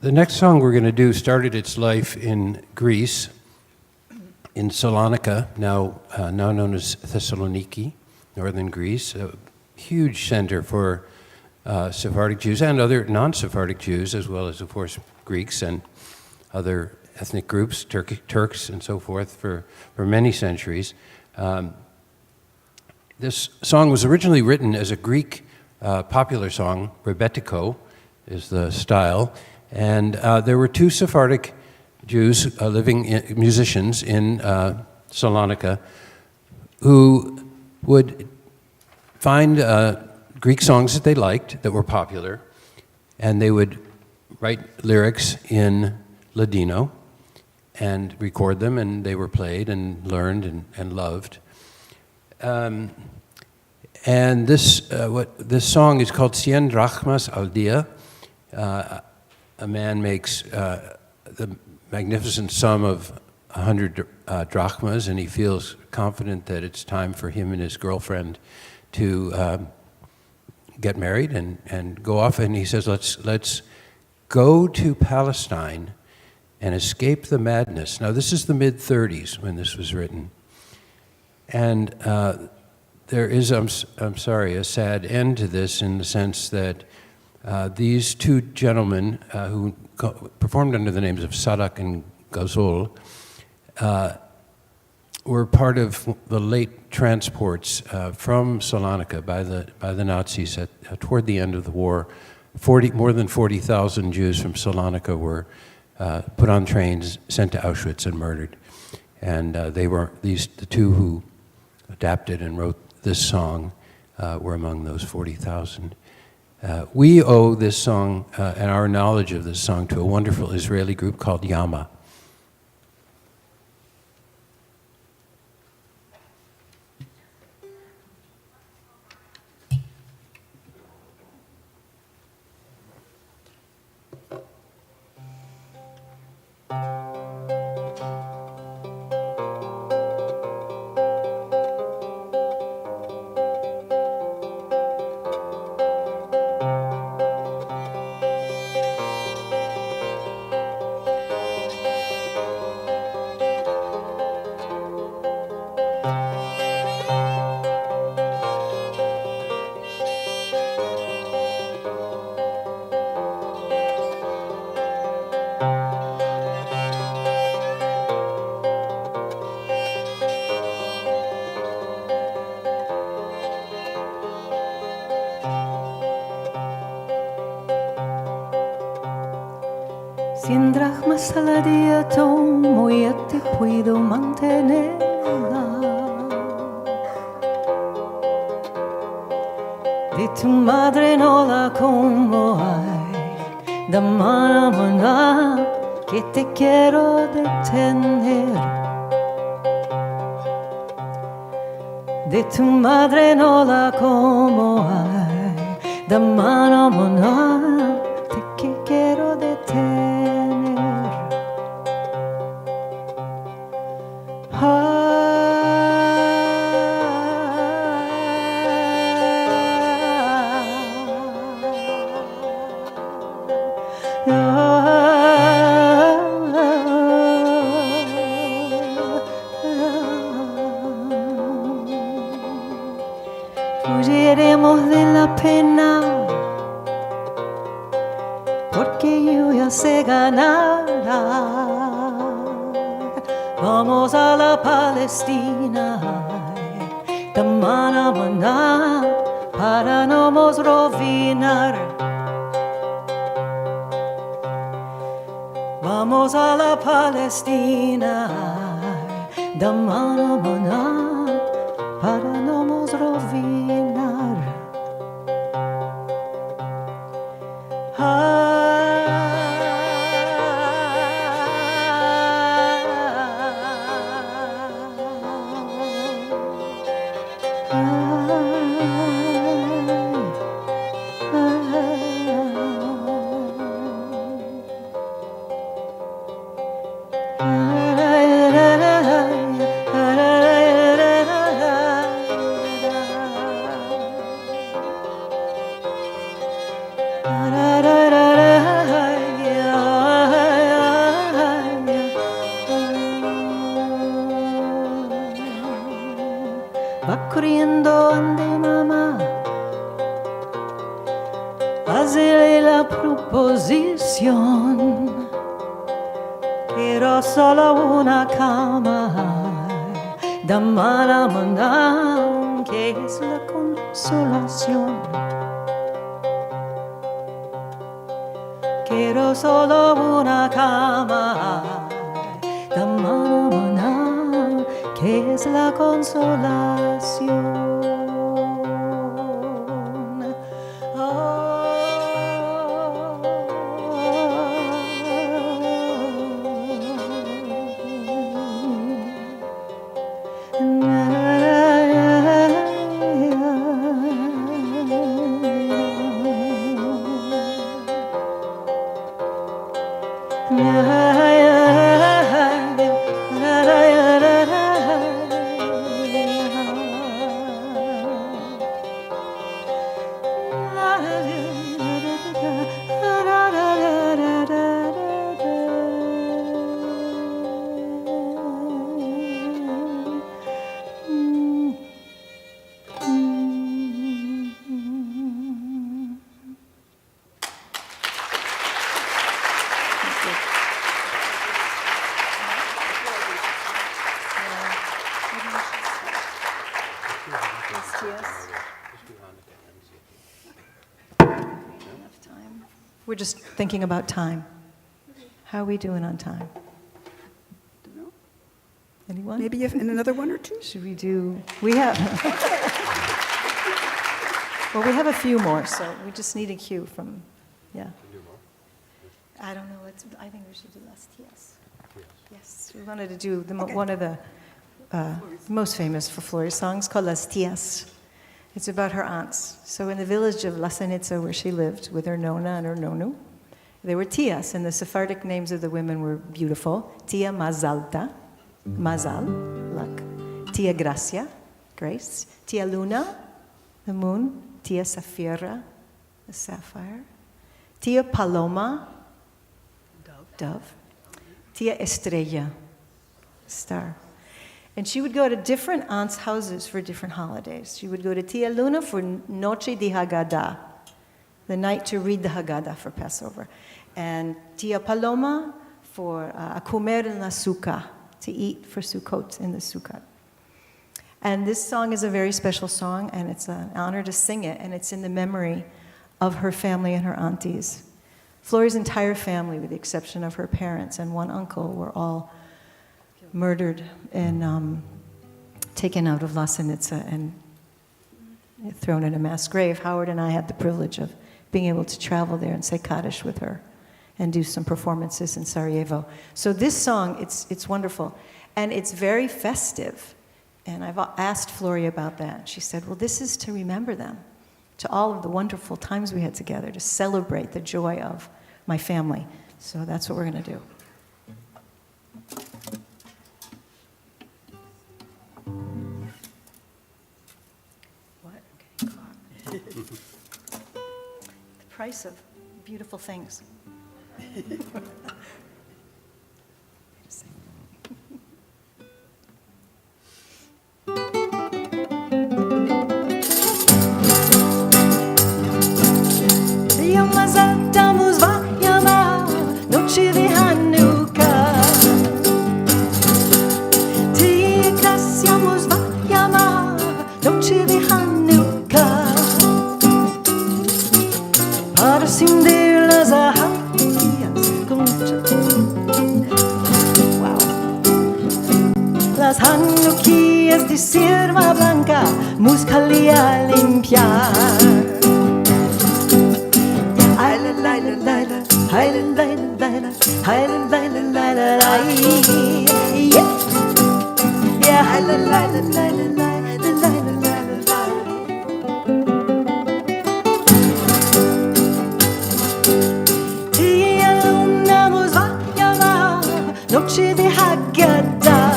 The next song we're going to do started its life in Greece, in Salonika, now known as Thessaloniki, northern Greece, a huge center for Sephardic Jews and other non-Sephardic Jews, as well as, of course, Greeks and other ethnic groups, Turks and so forth, for many centuries. This song was originally written as a Greek popular song. Rebetiko is the style. And there were two Sephardic Jews, musicians in Salonika, who would find Greek songs that they liked, that were popular, and they would write lyrics in Ladino and record them, and they were played and learned and loved. And this song is called Cien Drachmas al Dia. A man makes the magnificent sum of 100 drachmas, and he feels confident that it's time for him and his girlfriend to get married and go off. And he says, let's go to Palestine and escape the madness. Now, this is the mid-30s when this was written. And there is, I'm sorry, a sad end to this in the sense that these two gentlemen who performed under the names of Sadak and Gazol were part of the late transports from Salonika by the Nazis toward the end of the war. More than 40,000 Jews from Salonika were put on trains, sent to Auschwitz, and murdered. And the two who adapted and wrote this song were among those 40,000. We owe this song and our knowledge of this song to a wonderful Israeli group called Yama. Cien drachmas al día tomo y ya te puedo mantenerla. De tu madre no la como hay, da mano a mano que te quiero detener. De tu madre no la como hay, da mano a mano que quiero detener. Huyeremos de la pena, porque yo ya sé ganar. Vamos a la Palestina, de mano a mano, para no nos rovinar. Vamos a la Palestina, de mano a mano, para no nos rovinar. Amon. Quiero solo una cama de Amon, que es la consolación. Quiero solo una cama de Amon, que es la consolación. We're just thinking about time. How are we doing on time? Anyone? Maybe in another one or two? Should we do? We have. Well, we have a few more, so we just need a cue from. Yeah. I don't know. I think we should do Las Tias. Yes, we wanted to do one of the most famous folklore songs called Las Tias. It's about her aunts. So in the village of La Sanitza, where she lived with her nona and her nonu, there were tias, and the Sephardic names of the women were beautiful. Tia Mazalta, Mazal, luck. Tia Gracia, grace. Tia Luna, the moon. Tia Safira, the sapphire. Tia Paloma, dove. Tia Estrella, star. And she would go to different aunts' houses for different holidays. She would go to Tia Luna for Noche de Haggadah, the night to read the Haggadah for Passover. And Tia Paloma for a comer en la sukkah, to eat for Sukkot in the Sukkot. And this song is a very special song, and it's an honor to sing it, and it's in the memory of her family and her aunties. Florie's entire family, with the exception of her parents and one uncle, were all murdered and taken out of La Sanitza and thrown in a mass grave. Howard and I had the privilege of being able to travel there and say Kaddish with her and do some performances in Sarajevo. So this song, it's wonderful. And it's very festive. And I've asked Floria about that. She said, well, this is to remember them, to all of the wonderful times we had together, to celebrate the joy of my family. So that's what we're going to do. What? Okay, the price of beautiful things. Wait a second. Tia Mazalta Muzvayama, Noche de Hanukkah. Tia Gracia Muzvayama, Noche de Hanukkah. Para acender las ajalías con mucha wow. Las Hanukkías de sierva blanca, muscalia limpiar. Tia Luna Muzvayama, Noche de Haggadah.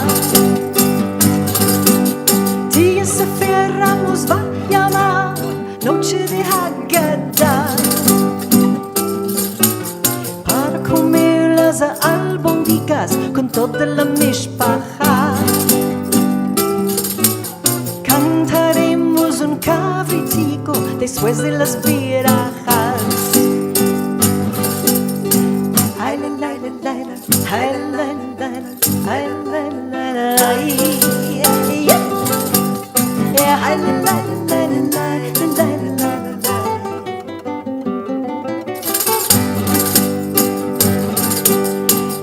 Tia Safira Muzvayama, Noche de Haggadah. Albóndigas con toda la mishpacha. Cantaremos un cabritico después de las virajas.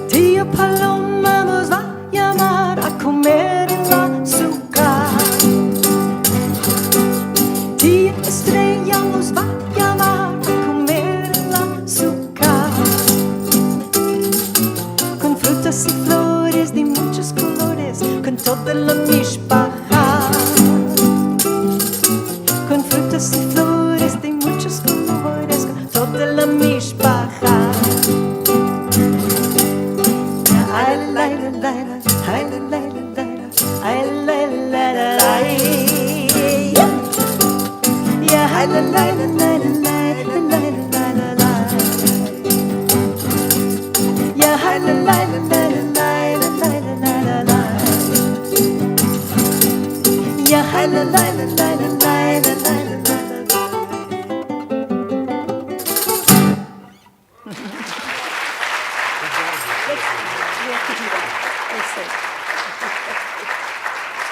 Tio Paloma nos va a llamar a comer en la azúcar. Tía Estrella nos va a llamar a comer en la azúcar. Con frutas y flores de muchos colores, con toda la mishpacha. Con frutas y flores de muchos colores, con toda la mishpacha.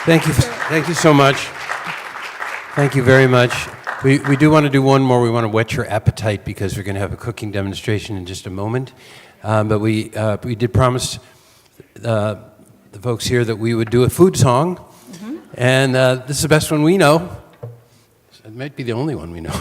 Thank you so much. Thank you very much. We do want to do one more. We want to whet your appetite because we're going to have a cooking demonstration in just a moment. But we did promise the folks here that we would do a food song. Mm-hmm. And this is the best one we know. It might be the only one we know.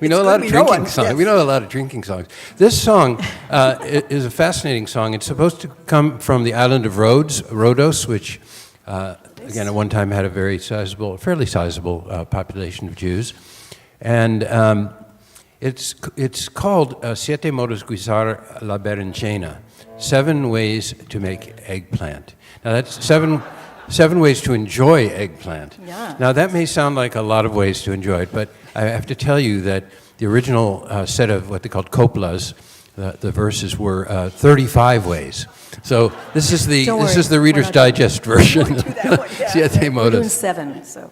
We know a lot of drinking songs. Yes. We know a lot of drinking songs. This song is a fascinating song. It's supposed to come from the island of Rhodos, which again at one time had a fairly sizable population of Jews, and it's called Siete modos guisar la berenjena, 7 ways to make eggplant. Now that's seven ways to enjoy eggplant. Yeah. Now that may sound like a lot of ways to enjoy it, but I have to tell you that the original set of what they called coplas, the verses were 35 ways. So this is the Reader's Digest version. Siete We're doing modos. 7, so.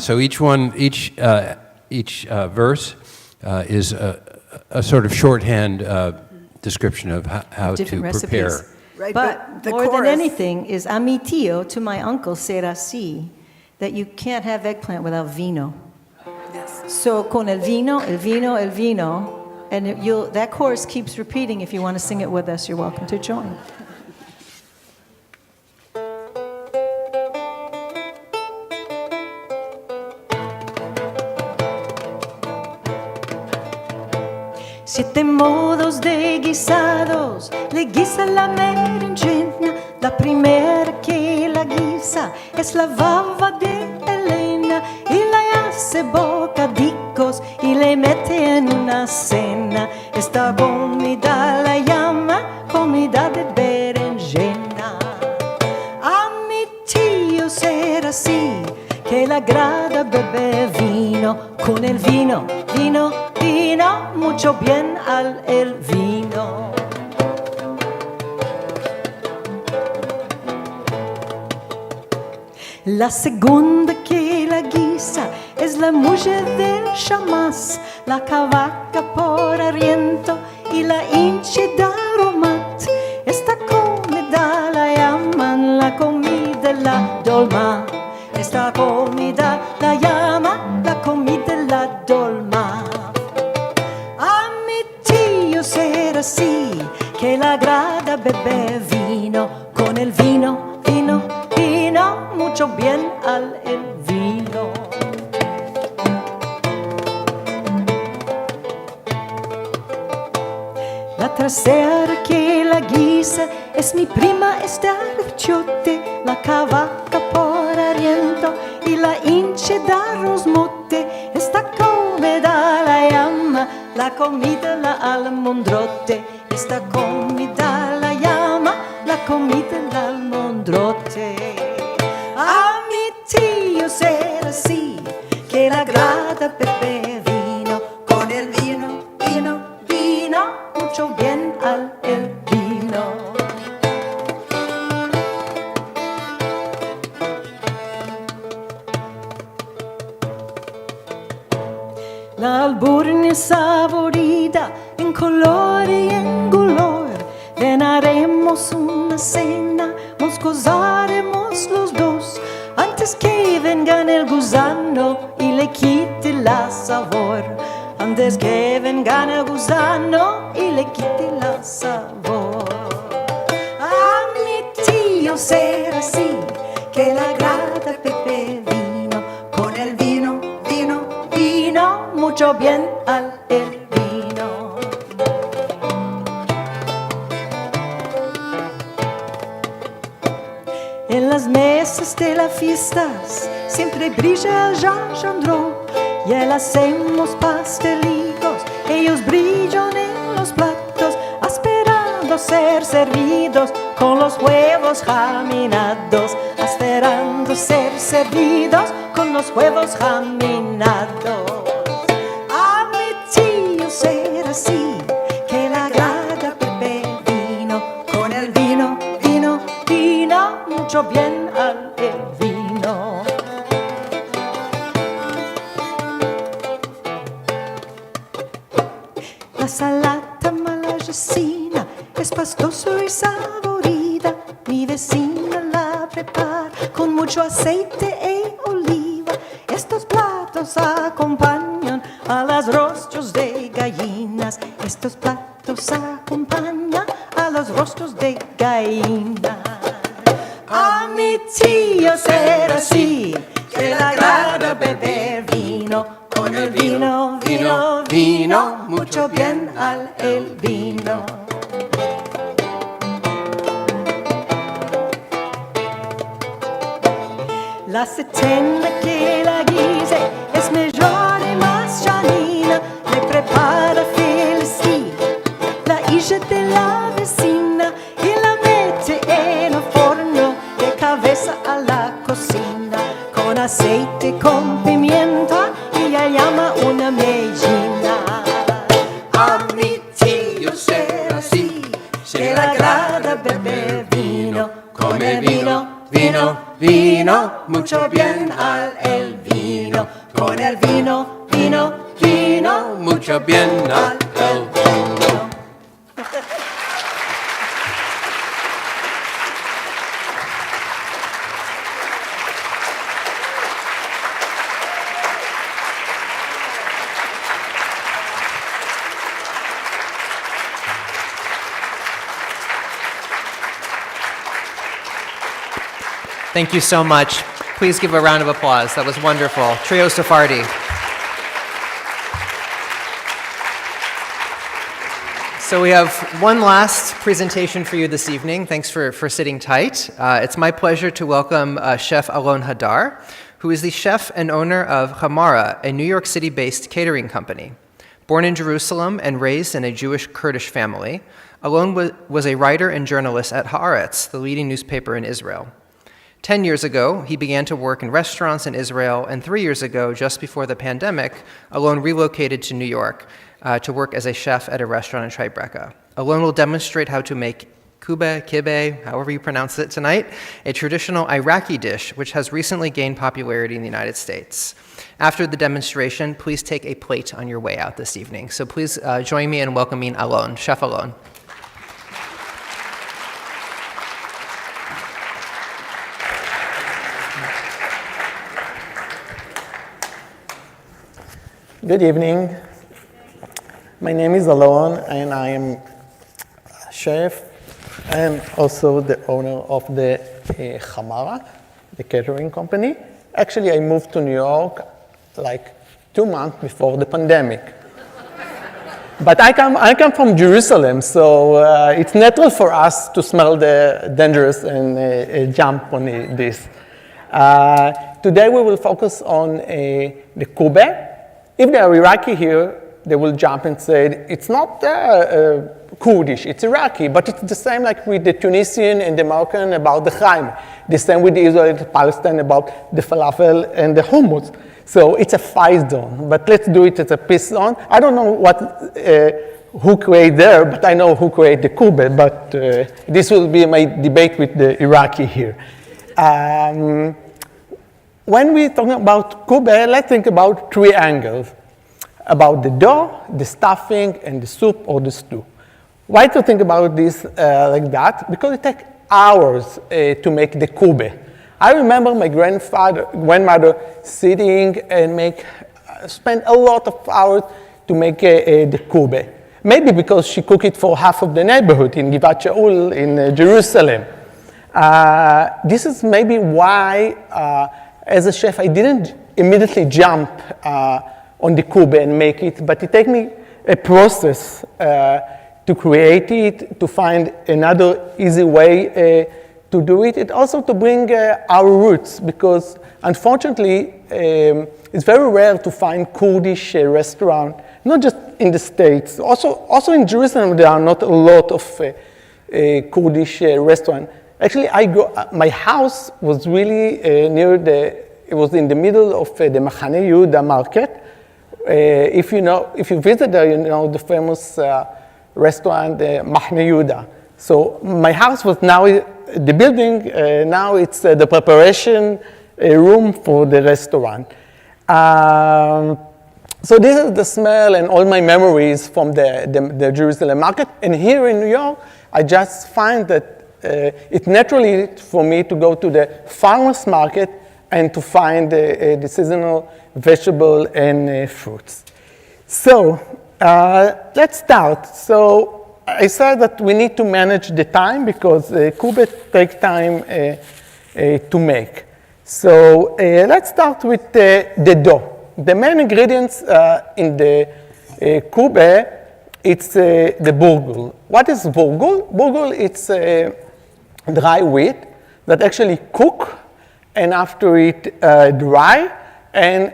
So each verse is a sort of shorthand description of how to Different prepare. recipes. Right, But the more than chorus- anything is a mi tío, to my uncle, será así, that you can't have eggplant without vino. Yes. So con el vino, and that chorus keeps repeating. If you want to sing it with us, you're welcome to join. Siete modos de guisados, le guisa la berenjena. La primera que la guisa es la baba de Elena y la hace bocadicos y le mete en una cena. Esta comida la llama comida de berenjena. A mi tío será así, que le agrada beber vino. Con el vino, mucho bien al el vino. La segunda que la guisa es la mujer del chamás, la cavaca por arriento y la hinche de aromat. Esta comida la llaman la comida la dolma. Esta comida la llama la comida la dolma. A mi tío será así, que le agrada beber vino. Con el vino, mucho bien al el vino. La tercera que la guisa es mi prima Estarchote, la cavaca por arriento y la hinche de arroz mote. Esta comida la llama la comida la almondrote. Esta comida la llama la comida la almondrote. A mi tío será así, que le agrada beber vino. Con el vino, mucho bien al el vino. La alburnia saborida en color y en color. Cenaremos una cena, nos gozaremos los dos, antes que vengan el gusano y le quite la sabor. Antes que vengan el gusano y le quite la sabor. A mi tío será así, que le agrada beber vino, con el vino, vino, vino, mucho bien al el vino. En las mesas de las fiestas siempre brilla el gendron, y él hacemos pastelitos, ellos brillan en los platos, esperando ser servidos con los huevos jaminados, esperando ser servidos con los huevos jaminados. A mi tío será así, que le agrada beber vino, con el vino, vino, vino, mucho bien al el vino. La salata malayasina es pastoso y saborida. Mi vecina la prepara con mucho aceite e oliva. Estos platos acompañan a los rostros de gallinas. Estos platos acompañan a los rostros de gallinas. A mi tío será así, que le agrada beber vino, con el vino, vino, vino, mucho bien al el vino. La setena que la guise es mejor y más janina, le prepara feliz la hija de la vecina y la mete en el forno de cabeza a la cocina, con aceite, con pimienta y ella llama una mellina. A mi tío será así, se le agrada beber vino, con el vino, vino, vino, mucho bien al el vino, con el vino, vino, vino, mucho bien al el vino. Thank you so much. Please give a round of applause. That was wonderful. Trio Sefardi. So we have one last presentation for you this evening. Thanks for sitting tight. It's my pleasure to welcome Chef Alon Hadar, who is the chef and owner of Hamara, a New York City-based catering company. Born in Jerusalem and raised in a Jewish Kurdish family, Alon was a writer and journalist at Haaretz, the leading newspaper in Israel. 10 years ago, he began to work in restaurants in Israel, and 3 years ago, just before the pandemic, Alon relocated to New York to work as a chef at a restaurant in Tribeca. Alon will demonstrate how to make kubbeh, however you pronounce it tonight, a traditional Iraqi dish which has recently gained popularity in the United States. After the demonstration, please take a plate on your way out this evening. So please join me in welcoming Alon, Chef Alon. Good evening. My name is Alon, and I am a chef and also the owner of the Hamara, the catering company. Actually, I moved to New York like 2 months before the pandemic. But I come from Jerusalem, so it's natural for us to smell the dangerous and jump on this. Today we will focus on the kubbeh. If they are Iraqi here, they will jump and say, it's not Kurdish, it's Iraqi, but it's the same like with the Tunisian and the Moroccan about the chaim, the same with the Israeli and Palestine about the falafel and the hummus. So it's a fight zone, but let's do it as a peace zone. I don't know who created there, but I know who created the kubbeh, but this will be my debate with the Iraqi here. When we're talking about kubbeh, let's think about 3 angles. About the dough, the stuffing, and the soup or the stew. Why to think about this like that? Because it takes hours to make the kubbeh. I remember my grandmother sitting and spend a lot of hours to make the kubbeh. Maybe because she cooked it for half of the neighborhood in Givat Shaul in Jerusalem. This is maybe why, as a chef, I didn't immediately jump on the kubbeh and make it, but it took me a process to create it, to find another easy way to do it. It also to bring our roots, because unfortunately, it's very rare to find Kurdish restaurant, not just in the States. Also in Jerusalem, there are not a lot of Kurdish restaurants. Actually, my house was really it was in the middle of the Machane Yehuda market. If you visit there, you know the famous restaurant, Machane Yehuda. So my house was now the building. Now it's the preparation room for the restaurant. So this is the smell and all my memories from the Jerusalem market. And here in New York, I just find that it's naturally for me to go to the farmer's market and to find the seasonal vegetable and fruits. So let's start. So I said that we need to manage the time because kubbeh takes time to make. So let's start with the dough. The main ingredients in the kubbeh, it's the burgul. What is burgul? Burgul, it's dry wheat that actually cook, and after it dry, and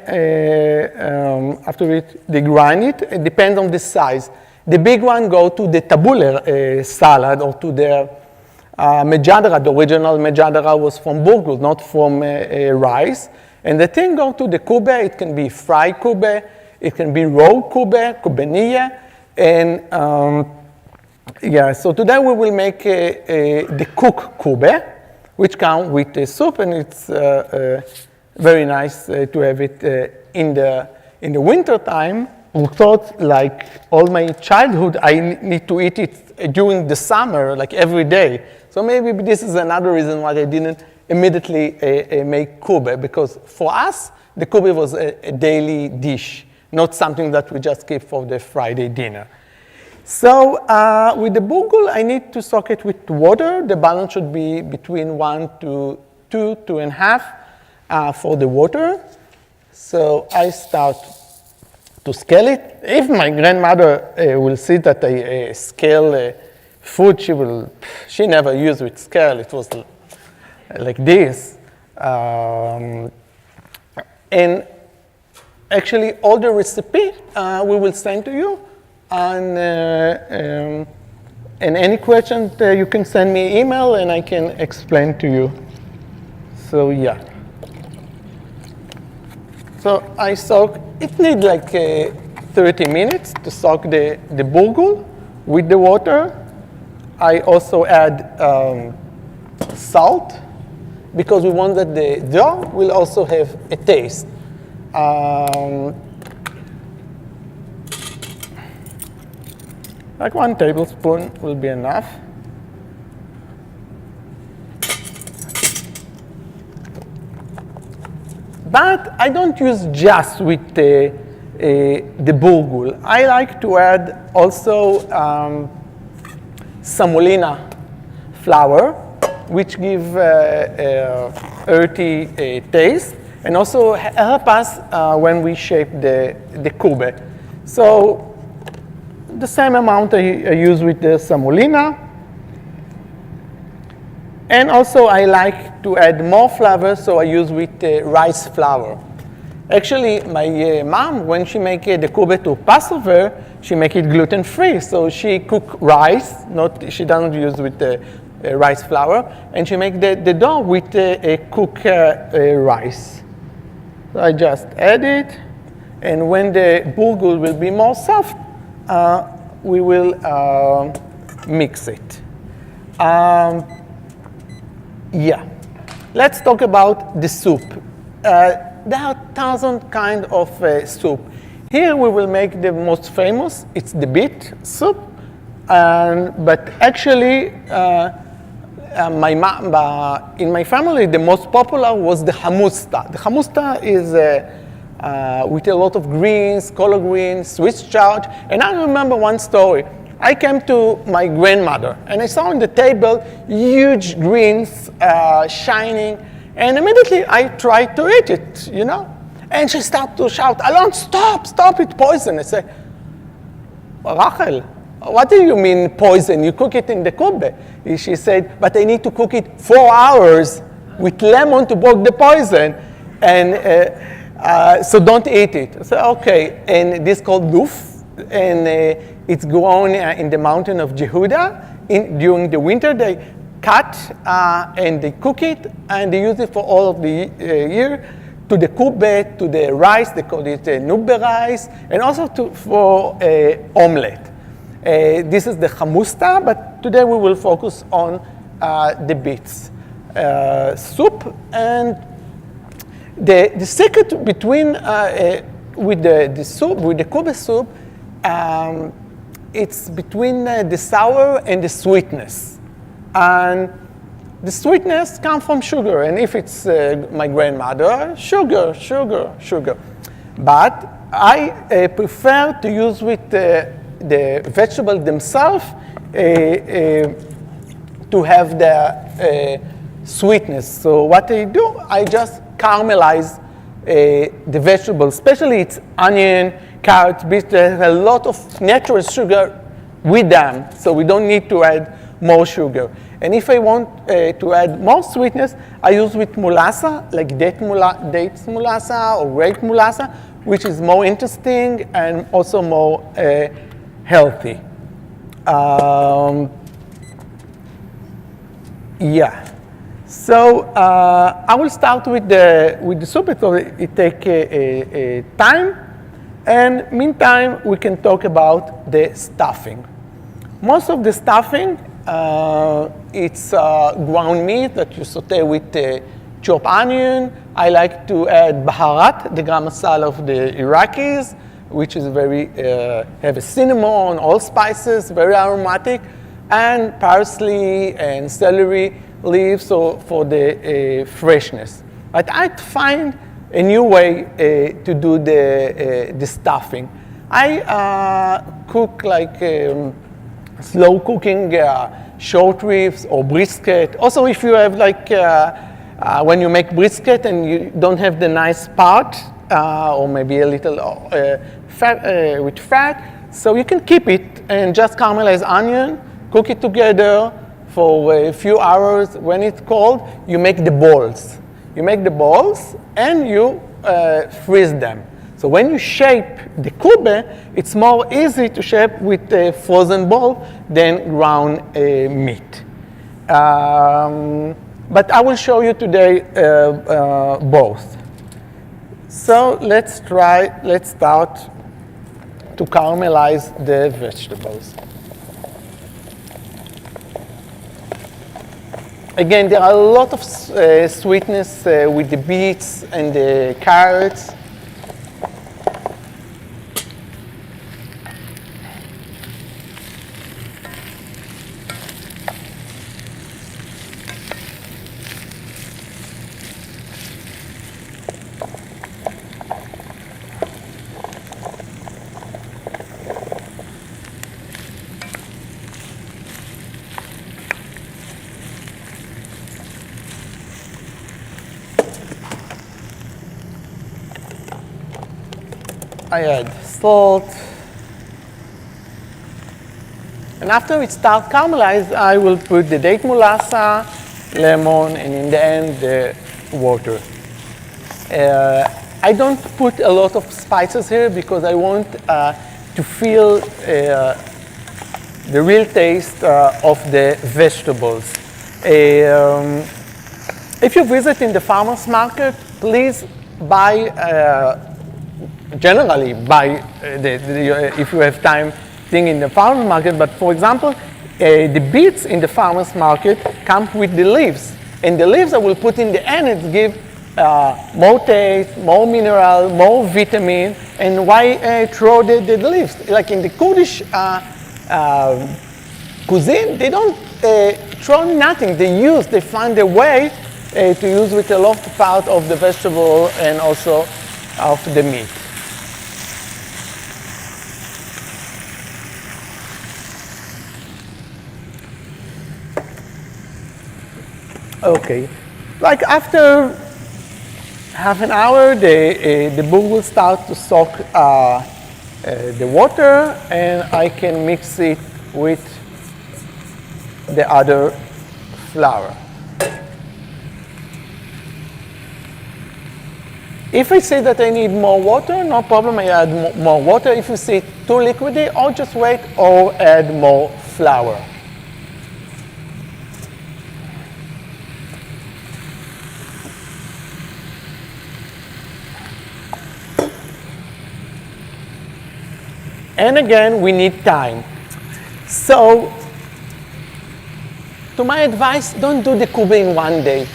after it they grind it. It depends on the size. The big one go to the tabular salad or to the mejadra. The original mejadra was from burgul, not from rice. And the thing go to the kubbeh. It can be fried kubbeh, it can be raw kubbeh, kubbeniya, and so today we will make the cooked kubbeh, which comes with the soup, and it's very nice to have it in the winter time. We thought, like all my childhood, I need to eat it during the summer, like every day. So maybe this is another reason why I didn't immediately make kubbeh, because for us, the kubbeh was a daily dish, not something that we just keep for the Friday dinner. So with the burgul, I need to soak it with water. The balance should be between 1 to 2, 2.5 for the water. So I start to scale it. If my grandmother will see that I scale food, she never used with scale. It was like this. And actually, all the recipe we will send to you. And any questions, you can send me an email and I can explain to you. So yeah. So I soak, it needs like 30 minutes to soak the burgul with the water. I also add salt because we want that the dough will also have a taste. Like 1 tablespoon will be enough. But I don't use just with the burgul. I like to add also semolina flour, which give a earthy taste, and also help us when we shape the kubbeh. So the same amount I use with the semolina. And also I like to add more flavor, so I use with rice flour. Actually, my mom, when she make the kubbeh to Passover, she make it gluten-free. So she cook rice, she doesn't use with the rice flour, and she make the dough with cooked rice. So I just add it, and when the burgul will be more soft, we will mix it. Let's talk about the soup. There are 1,000 kinds of soup. Here we will make the most famous. It's the beet soup. But actually, in my family, the most popular was the hamusta. The hamusta is with a lot of greens, collard greens, Swiss chard. And I remember one story. I came to my grandmother, and I saw on the table huge greens shining, and immediately I tried to eat it, you know? And she started to shout, Alon, stop, it's poison. I said, Rachel, what do you mean poison? You cook it in the kubbeh. She said, but I need to cook it 4 hours with lemon to break the poison, and so don't eat it. I said, okay, and this is called luf, and it's grown in the mountain of Yehuda. During the winter, they cut and they cook it, and they use it for all of the year, to the kubbeh, to the rice, they call it nubbe rice, and also for omelette. This is the hamusta, but today we will focus on the beets. Soup, and the secret between with the soup, with the kubbeh soup, it's between the sour and the sweetness. And the sweetness comes from sugar, and if it's my grandmother, sugar. But I prefer to use with the vegetables themselves to have the sweetness. So what I do, I just caramelize the vegetables, especially it's onion, carrots, beets. There's a lot of natural sugar with them, so we don't need to add more sugar. And if I want to add more sweetness, I use with mulasa, like dates mulasa or grape mulasa, which is more interesting and also more healthy. Yeah. So I will start with the soup because it takes time. And meantime, we can talk about the stuffing. Most of the stuffing, it's ground meat that you saute with chopped onion. I like to add baharat, the garam masala of the Iraqis, which is very, have a cinnamon, all spices, very aromatic, and parsley and celery leaves for the freshness. But I find a new way to do the stuffing. I cook like slow cooking short ribs or brisket. Also, if you have like, when you make brisket and you don't have the nice part, or maybe a little fat, with fat, so you can keep it and just caramelize onion, cook it together for a few hours. When it's cold, you make the balls. You make the balls and you freeze them. So when you shape the kubbeh, it's more easy to shape with a frozen ball than ground meat. But I will show you today both. So let's start to caramelize the vegetables. Again, there are a lot of sweetness with the beets and the carrots. I add salt. And after it starts caramelized, I will put the date mulasa, lemon, and in the end, the water. I don't put a lot of spices here because I want to feel the real taste of the vegetables. If you visit in the farmer's market, please buy generally buy if you have time thing in the farmer's market, but for example the beets in the farmer's market come with the leaves, and the leaves I will put in the end and give more taste, more mineral, more vitamin. And why throw the leaves? Like in the Kurdish cuisine, they don't throw nothing. They find a way to use with a lot part of the vegetable and also of the meat. Okay, like after half an hour, the bowl will start to soak the water, and I can mix it with the other flour. If I say that I need more water, no problem, I add more water. If you see too liquidy, or just wait or add more flour. And again, we need time. So, to my advice, don't do the kubbeh in one day.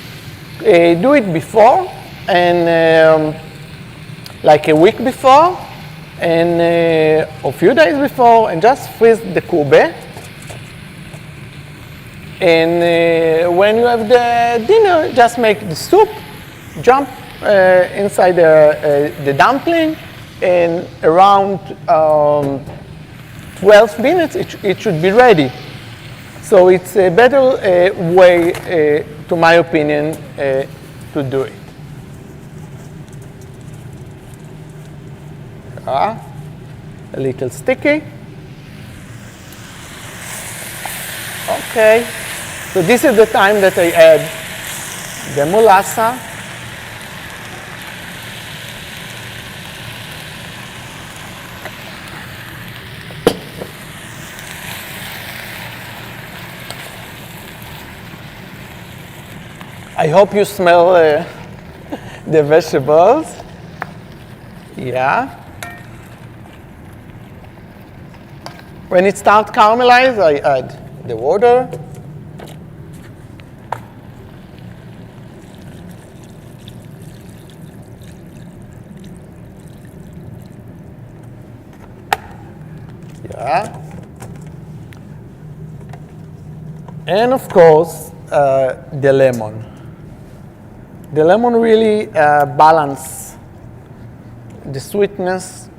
Do it before, and like a week before, and a few days before, and just freeze the kubbeh. And when you have the dinner, just make the soup, jump inside the dumpling, and around 12 minutes, it should be ready. So it's a better way, to my opinion, to do it. A little sticky. Okay, so this is the time that I add the mulasa. I hope you smell the vegetables. Yeah. When it starts caramelize, I add the water. Yeah. And of course, the lemon. The lemon really balances the sweetness.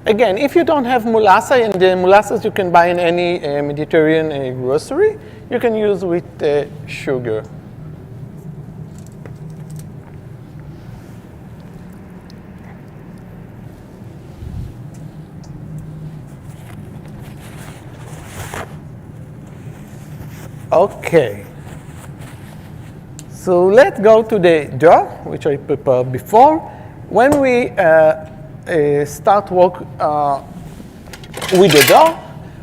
Again, if you don't have mulasa, and the molasses you can buy in any Mediterranean grocery, you can use with sugar. Okay, so let's go to the dough, which I prepared before. When we start work with the dough,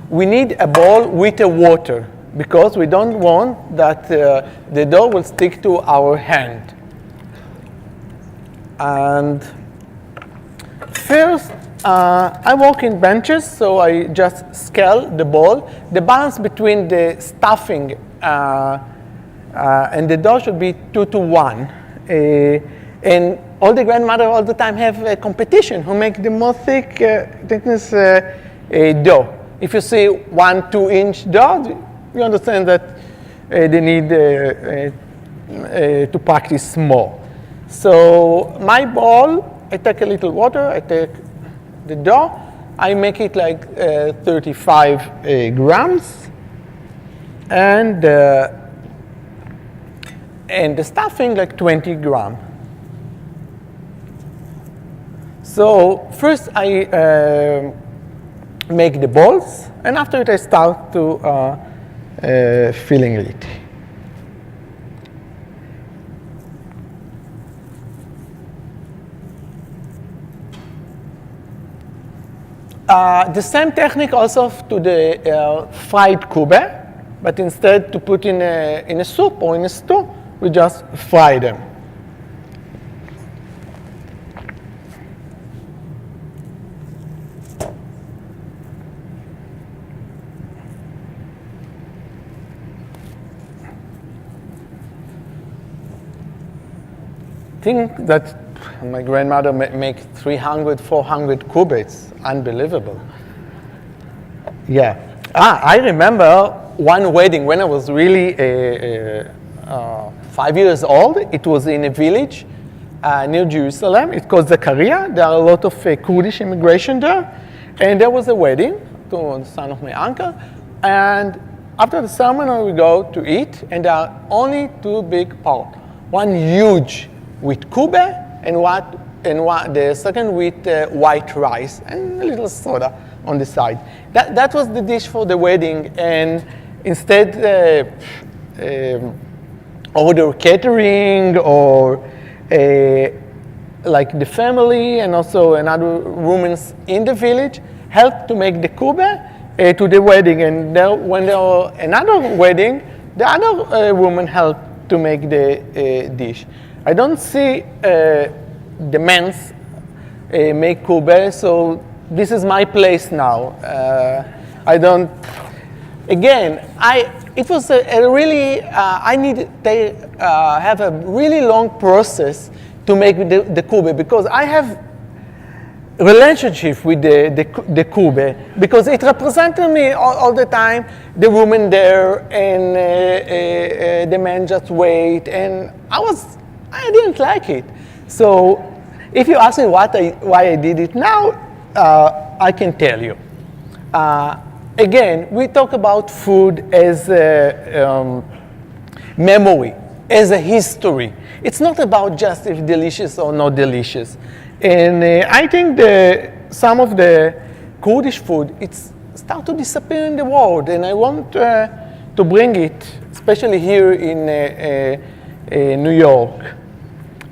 we need a bowl with the water, because we don't want that the dough will stick to our hand. And first, I work in benches, so I just scale the bowl. The balance between the stuffing and the dough should be 2-to-1. And all the grandmother all the time have a competition who make the most thickness dough. If you see 1-2-inch dough, you understand that they need to practice more. So my bowl, I take a little water, I take the dough, I make it like 35 grams, and the stuffing like 20 grams. So first I make the balls, and after it I start to filling it. The same technique also to the fried kubbeh, but instead to put in a soup or in a stew, we just fry them. think that my grandmother make 300, 400 kubbeh. It's unbelievable. Yeah. I remember one wedding when I was really 5 years old. It was in a village near Jerusalem. It's called Zakaria. There are a lot of Kurdish immigration there. And there was a wedding to the son of my uncle. And after the ceremony, we go to eat, and there are only two big pots. One huge with kubbeh, and the second with white rice and a little soda on the side. That was the dish for the wedding, and instead order catering or like the family and also another women in the village helped to make the kubbeh to the wedding. And when there was another wedding, the other woman helped to make the dish. I don't see the men's make kubbeh, so this is my place now. I don't. Again, it was a really. I need to have a really long process to make the kubbeh because I have relationship with the kubbeh because it represented me all the time. The woman there and the man just wait, and I didn't like it. So if you ask me why I did it now, I can tell you. Again, we talk about food as a memory, as a history. It's not about just if delicious or not delicious. And I think some of the Kurdish food, it's start to disappear in the world, and I want to bring it, especially here in New York.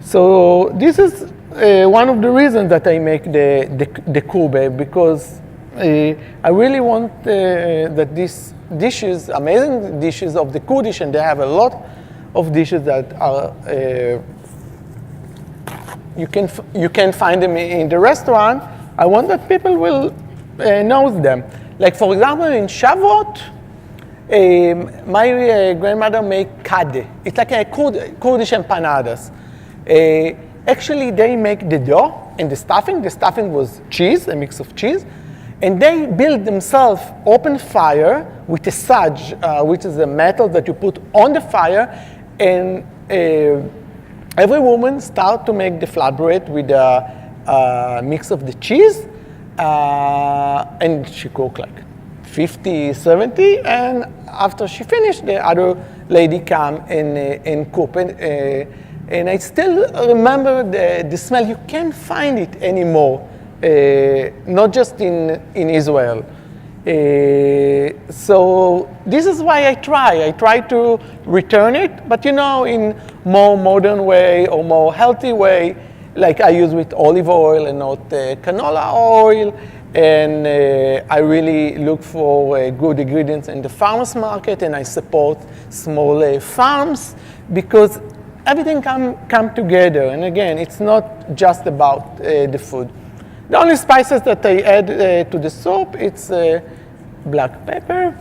So this is one of the reasons that I make the kubbeh, because I really want that these dishes, amazing dishes of the Kurdish, and they have a lot of dishes that are you can find them in the restaurant. I want that people will know them. Like for example, in Shavuot, my grandmother made kubbeh. It's like a Kurdish empanadas. Actually, they make the dough and the stuffing. The stuffing was cheese, a mix of cheese. And they build themselves open fire with a sage, which is a metal that you put on the fire. And every woman starts to make the flatbread with a mix of the cheese. And she cooked like 50, 70. And after she finished, the other lady come and cook. And I still remember the smell. You can't find it anymore, not just in Israel. So this is why I try to return it, but in more modern way or more healthy way, like I use with olive oil and not canola oil. And I really look for good ingredients in the farmers market, and I support small farms because everything come together. And again, it's not just about the food. The only spices that I add to the soup, it's black pepper.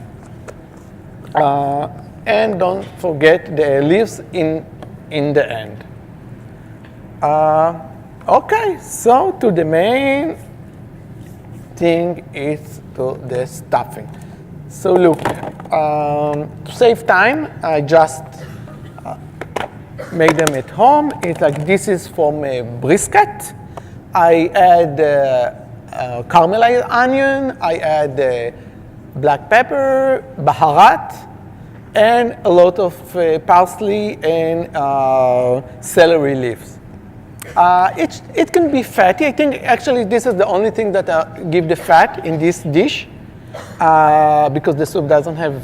And don't forget the leaves in the end. Okay, so to the main thing is to the stuffing. So look, to save time, I just make them at home. It's like this is from a brisket. I add caramelized onion. I add black pepper, baharat, and a lot of parsley and celery leaves. It can be fatty. I think actually this is the only thing that give the fat in this dish because the soup doesn't have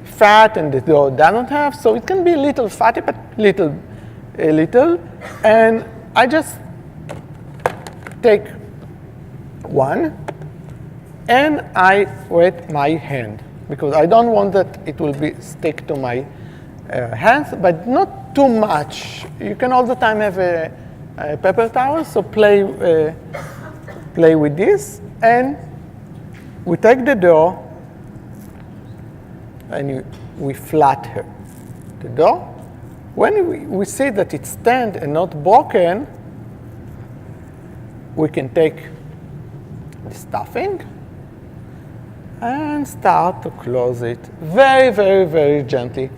fat and the dough doesn't have, so it can be a little fatty, but a little. And I just take one and I wet my hand because I don't want that it will be stick to my hands, but not too much. You can all the time have a paper towel, so play with this, and we take the dough and we flatten the dough, When we see that it's stand and not broken, we can take the stuffing and start to close it very, very, very gently.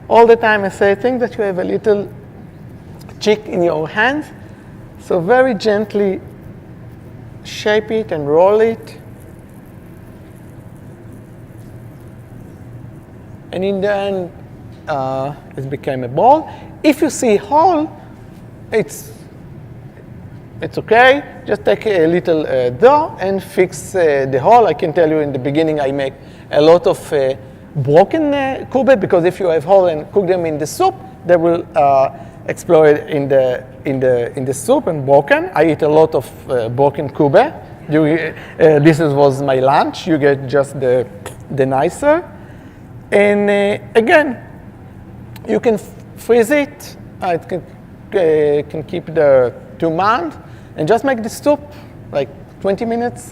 All the time I say, think that you have a little chick in your hands, so very gently shape it and roll it. And in the end, it became a ball. If you see a hole, it's okay. Just take a little dough and fix the hole. I can tell you in the beginning I make a lot of broken kubbeh, because if you have hole and cook them in the soup, they will explode in the soup and broken. I eat a lot of broken kubbeh. This was my lunch. You get just the nicer. And again, you can freeze it. It can keep the 2 months, and just make the soup. Like 20 minutes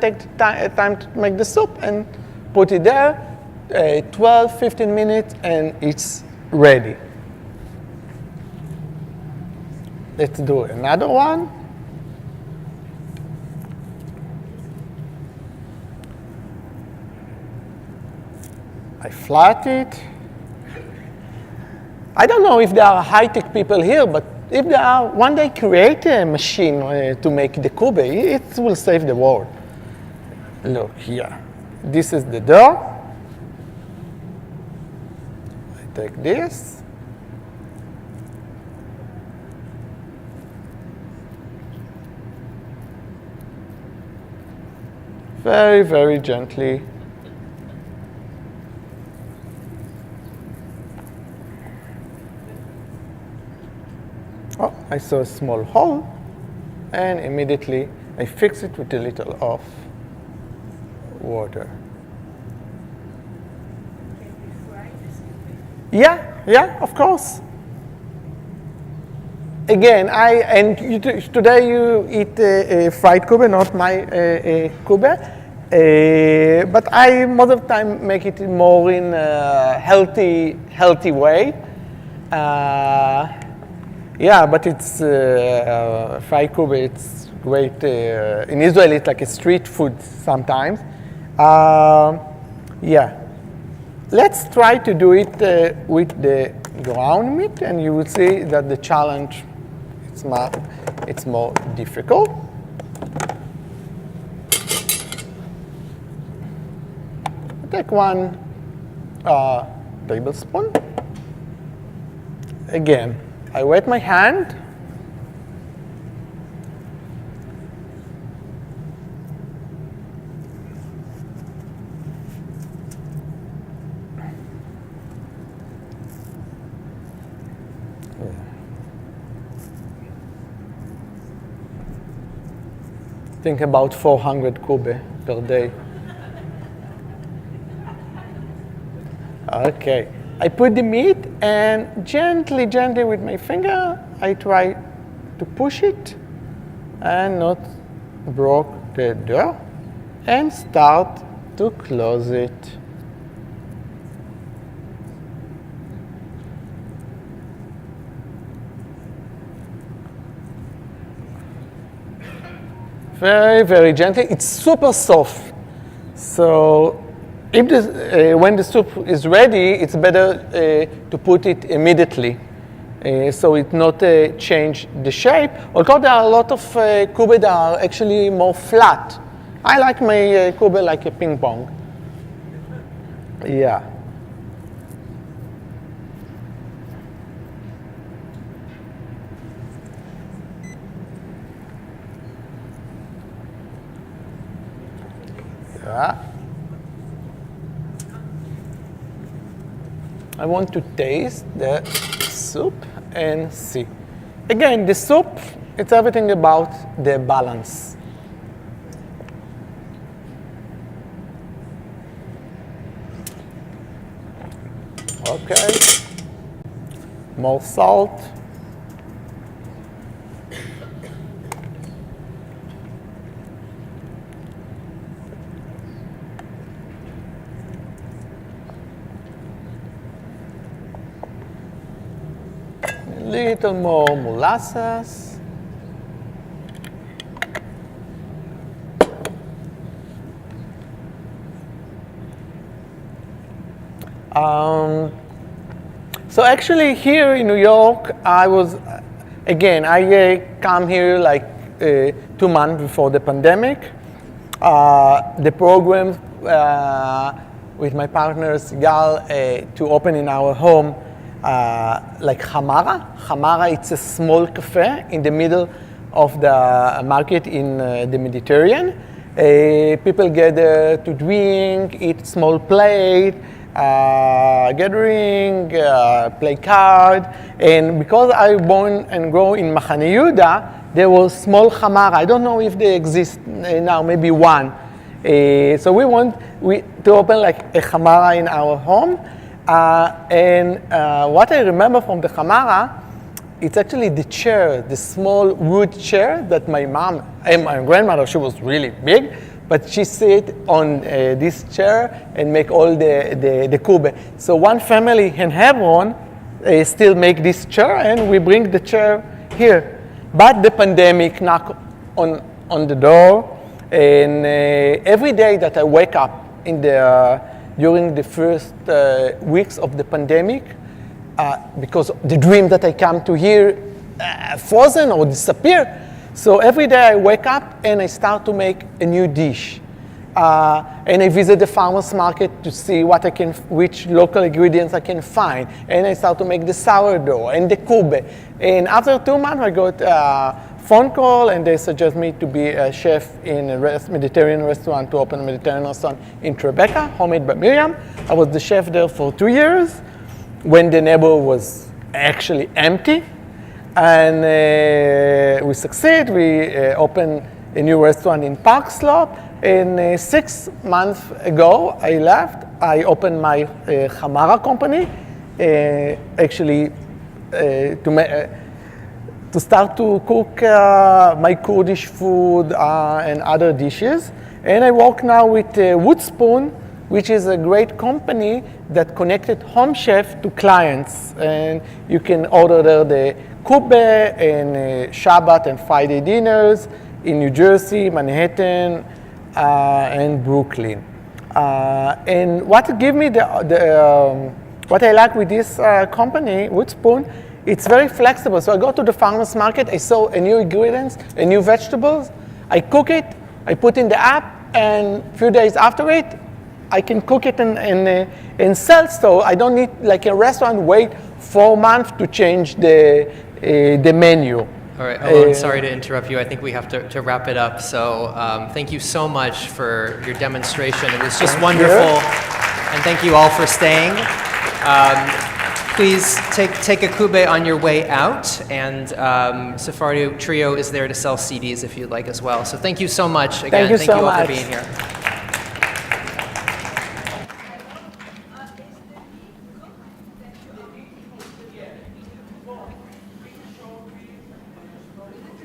take time to make the soup, and put it there. 12, 15 minutes, and it's ready. Let's do another one. I flat it. I don't know if there are high-tech people here, but if there are, one day create a machine to make the kubbeh. It will save the world. Look here. This is the dough. I take this. Very, very gently. Oh, I saw a small hole, and immediately I fix it with a little of water. Yeah, of course. Again, today you eat fried kubbeh, not my kubbeh, but I most of the time make it more in a healthy way. Yeah, but it's fried kubbeh. It's great. In Israel, it's like a street food sometimes. Yeah. Let's try to do it with the ground meat, and you will see that the challenge it's more difficult. Take 1 tablespoon. Again, I wet my hand. Think about 400 kubbeh per day. Okay. I put the meat, and gently with my finger, I try to push it and not break the dough, and start to close it. Very, very gently. It's super soft. So when the soup is ready, it's better to put it immediately, so it not change the shape. Although there are a lot of kubbeh that are actually more flat. I like my kubbeh like a ping pong. Yeah. Yeah. I want to taste the soup and see. Again, the soup, it's everything about the balance. Okay. More salt. little more molasses. So actually here in New York, I come here like 2 months before the pandemic. The program with my partners, Gal, to open in our home, like Hamara. Hamara, it's a small cafe in the middle of the market in the Mediterranean. People gather to drink, eat small plate, gathering, play card. And because I born and grow in Machane Yehuda, there was small Hamara. I don't know if they exist now, maybe one. So we want to open like a Hamara in our home. And what I remember from the Hamara, it's actually the chair, the small wood chair that my mom and my grandmother, she was really big, but she sit on this chair and make all the kubbeh. So one family in Hebron still make this chair, and we bring the chair here. But the pandemic knocked on the door, and every day that I wake up during the first weeks of the pandemic, because the dream that I come to here frozen or disappear. So every day I wake up and I start to make a new dish. And I visit the farmer's market to see which local ingredients I can find. And I start to make the sourdough and the kubbeh. And after 2 months, I got a phone call and they suggest me to be a chef in a Mediterranean restaurant, to open a Mediterranean restaurant in Tribeca, homemade by Miriam. I was the chef there for 2 years when the neighbor was actually empty. And we succeed. We opened a new restaurant in Park Slope. And 6 months ago, I left. I opened my Hamara company, actually to start to cook my Kurdish food and other dishes. And I work now with Woodspoon, which is a great company that connected home chef to clients. And you can order there the kubbeh and Shabbat and Friday dinners in New Jersey, Manhattan, and Brooklyn. And what give me what I like with this company, Woodspoon, it's very flexible. So I go to the farmer's market, I saw a new ingredients, a new vegetables, I cook it, I put in the app, and a few days after it, I can cook it and sell. So I don't need, like a restaurant, wait 4 months to change the menu. All right, Alon, sorry to interrupt you. I think we have to wrap it up. So thank you so much for your demonstration. It was just wonderful. And thank you all for staying. Please take a kubbeh on your way out. And Sefardi Trio is there to sell CDs if you'd like as well. So thank you so much. Again, Thank you so all much for being here.